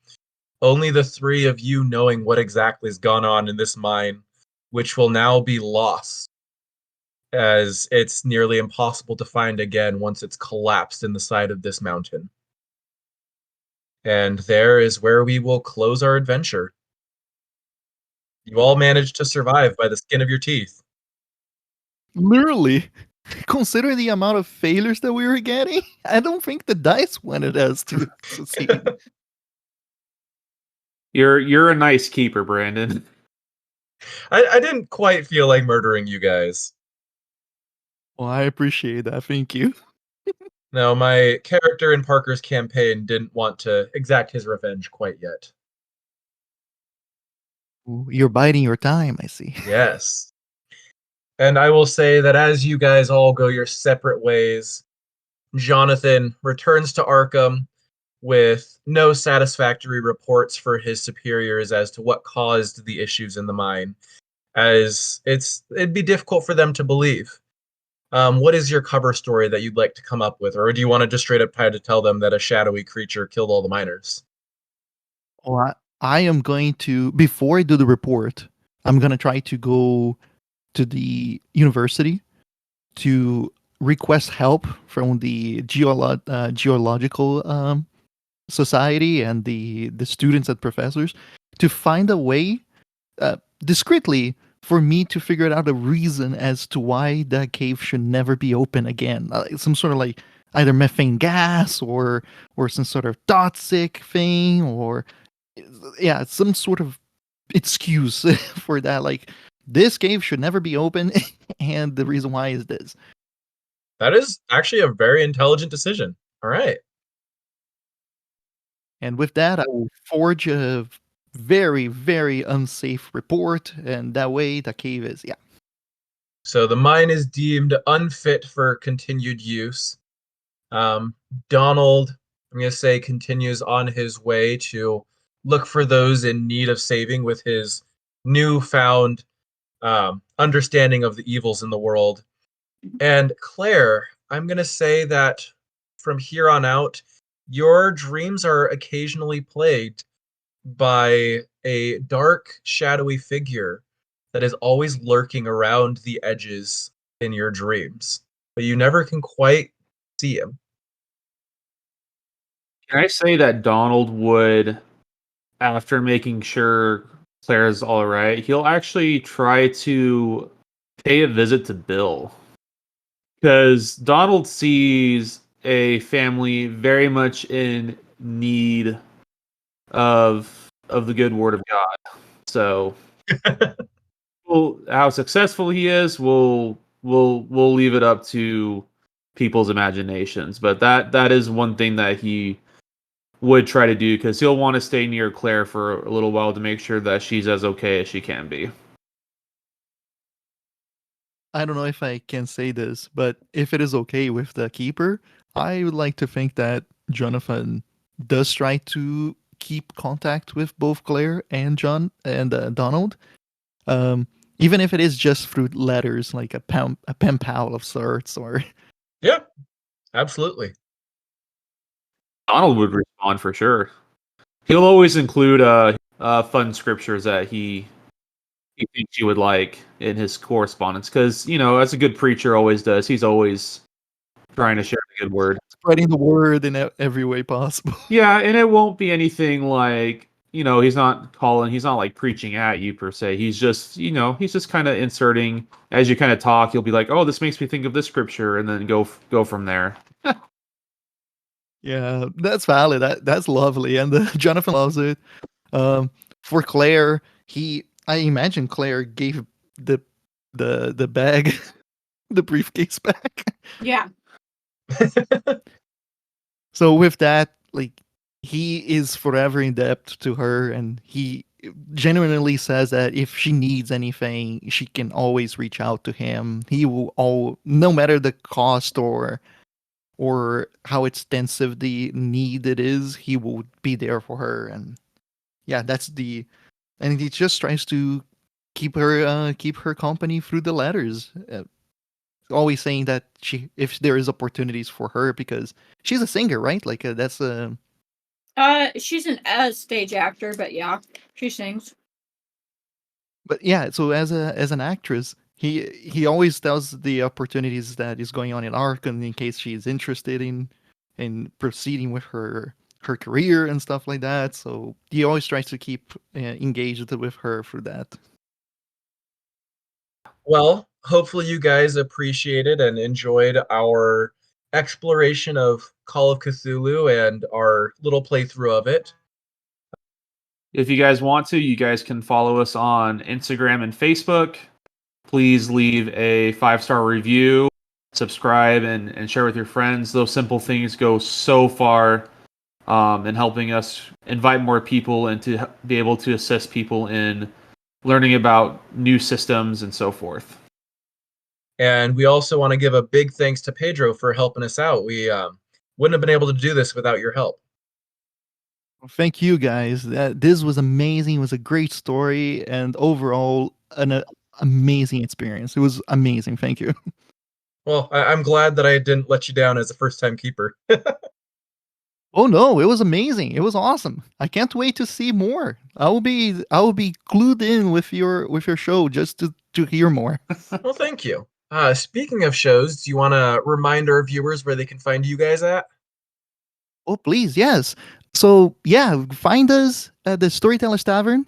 Only the three of you knowing what exactly has gone on in this mine, which will now be lost, as it's nearly impossible to find again once it's collapsed in the side of this mountain. And there is where we will close our adventure. You all managed to survive by the skin of your teeth. Literally. Considering the amount of failures that we were getting, I don't think the dice wanted us to succeed. You're a nice keeper, Brandon. I didn't quite feel like murdering you guys. Well, I appreciate that. Thank you. No, my character in Parker's campaign didn't want to exact his revenge quite yet. Ooh, you're biding your time, I see. Yes. And I will say that as you guys all go your separate ways, Jonathan returns to Arkham with no satisfactory reports for his superiors as to what caused the issues in the mine, as it'd be difficult for them to believe. What is your cover story that you'd like to come up with, or do you want to just straight up try to tell them that a shadowy creature killed all the miners? Well, I am going to, before I do the report, I'm going to try to go to the university to request help from the geological society and the students and professors to find a way discreetly for me to figure out a reason as to why that cave should never be open again. Some sort of like either methane gas or some sort of toxic thing, or yeah, some sort of excuse for that. Like, this cave should never be open, and the reason why is this. That is actually a very intelligent decision. All right. And with that, I will forge a very, very unsafe report, and that way the cave is, yeah. So the mine is deemed unfit for continued use. Donald, I'm going to say, continues on his way to look for those in need of saving with his newfound understanding of the evils in the world. And Claire, I'm going to say that from here on out, your dreams are occasionally plagued by a dark, shadowy figure that is always lurking around the edges in your dreams. but you never can quite see him. Can I say that Donald would, after making sure Claire's all right, he'll actually try to pay a visit to Bill. Because Donald sees a family very much in need of the good word of God. So, how successful he is, we'll leave it up to people's imaginations. But that is one thing that he would try to do, because he'll want to stay near Claire for a little while to make sure that she's as okay as she can be. I don't know if I can say this, but if it is okay with the keeper, I would like to think that Jonathan does try to keep contact with both Claire and Donald, even if it is just through letters, like a pen pal of sorts, or Yeah, absolutely. Donald would respond for sure. He'll always include fun scriptures that he thinks you would like in his correspondence, because as a good preacher always does, he's always trying to share the good word. spreading the word in every way possible. Yeah, and it won't be anything like, he's not like preaching at you per se. He's just kind of inserting as you kind of talk. He'll be like, "Oh, this makes me think of this scripture," and then go from there. Yeah, that's valid. That's lovely, and Jonathan loves it. For Claire, I imagine Claire gave the bag, the briefcase back. Yeah. So with that, like, he is forever in debt to her, and he genuinely says that if she needs anything, she can always reach out to him. He will no matter the cost or how extensive the need it is, he will be there for her. And yeah, and he just tries to keep her company through the letters. Always saying that if there is opportunities for her, because she's a singer, right? Like that's a she's a stage actor, but yeah, she sings. but yeah, so as an actress, he always tells the opportunities that is going on in Arkham in case she's interested in proceeding with her career and stuff like that. So he always tries to keep engaged with her through that. Well, hopefully you guys appreciated and enjoyed our exploration of Call of Cthulhu and our little playthrough of it. If you guys want to, you guys can follow us on Instagram and Facebook. Please leave a 5-star review, subscribe, and share with your friends. Those simple things go so far in helping us invite more people and to be able to assist people in learning about new systems and so forth. And we also want to give a big thanks to Pedro for helping us out. We wouldn't have been able to do this without your help. Thank you guys. This was amazing. It was a great story, and overall an amazing experience. It was amazing. Thank you. Well, I'm glad that I didn't let you down as a first-time keeper. Oh no, it was amazing. It was awesome. I can't wait to see more. I will be glued in with your show just to hear more. Well, thank you. Speaking of shows, do you want to remind our viewers where they can find you guys at? Oh, please, yes. So yeah, find us at the Storyteller's Tavern.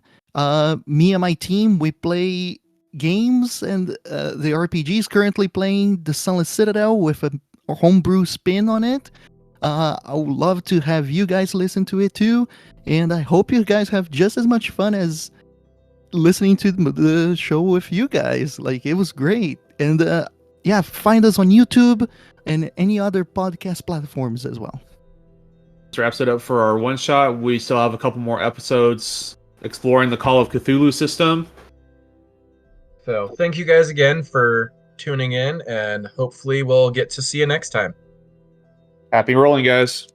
Me and my team, we play games, and the RPG is currently playing the Sunless Citadel with a homebrew spin on it. I would love to have you guys listen to it too, and I hope you guys have just as much fun as listening to the show with you guys. Like, it was great. And yeah, find us on YouTube and any other podcast platforms as well. This wraps it up for our one shot. We still have a couple more episodes exploring the Call of Cthulhu system. So thank you guys again for tuning in, and hopefully we'll get to see you next time. Happy rolling, guys.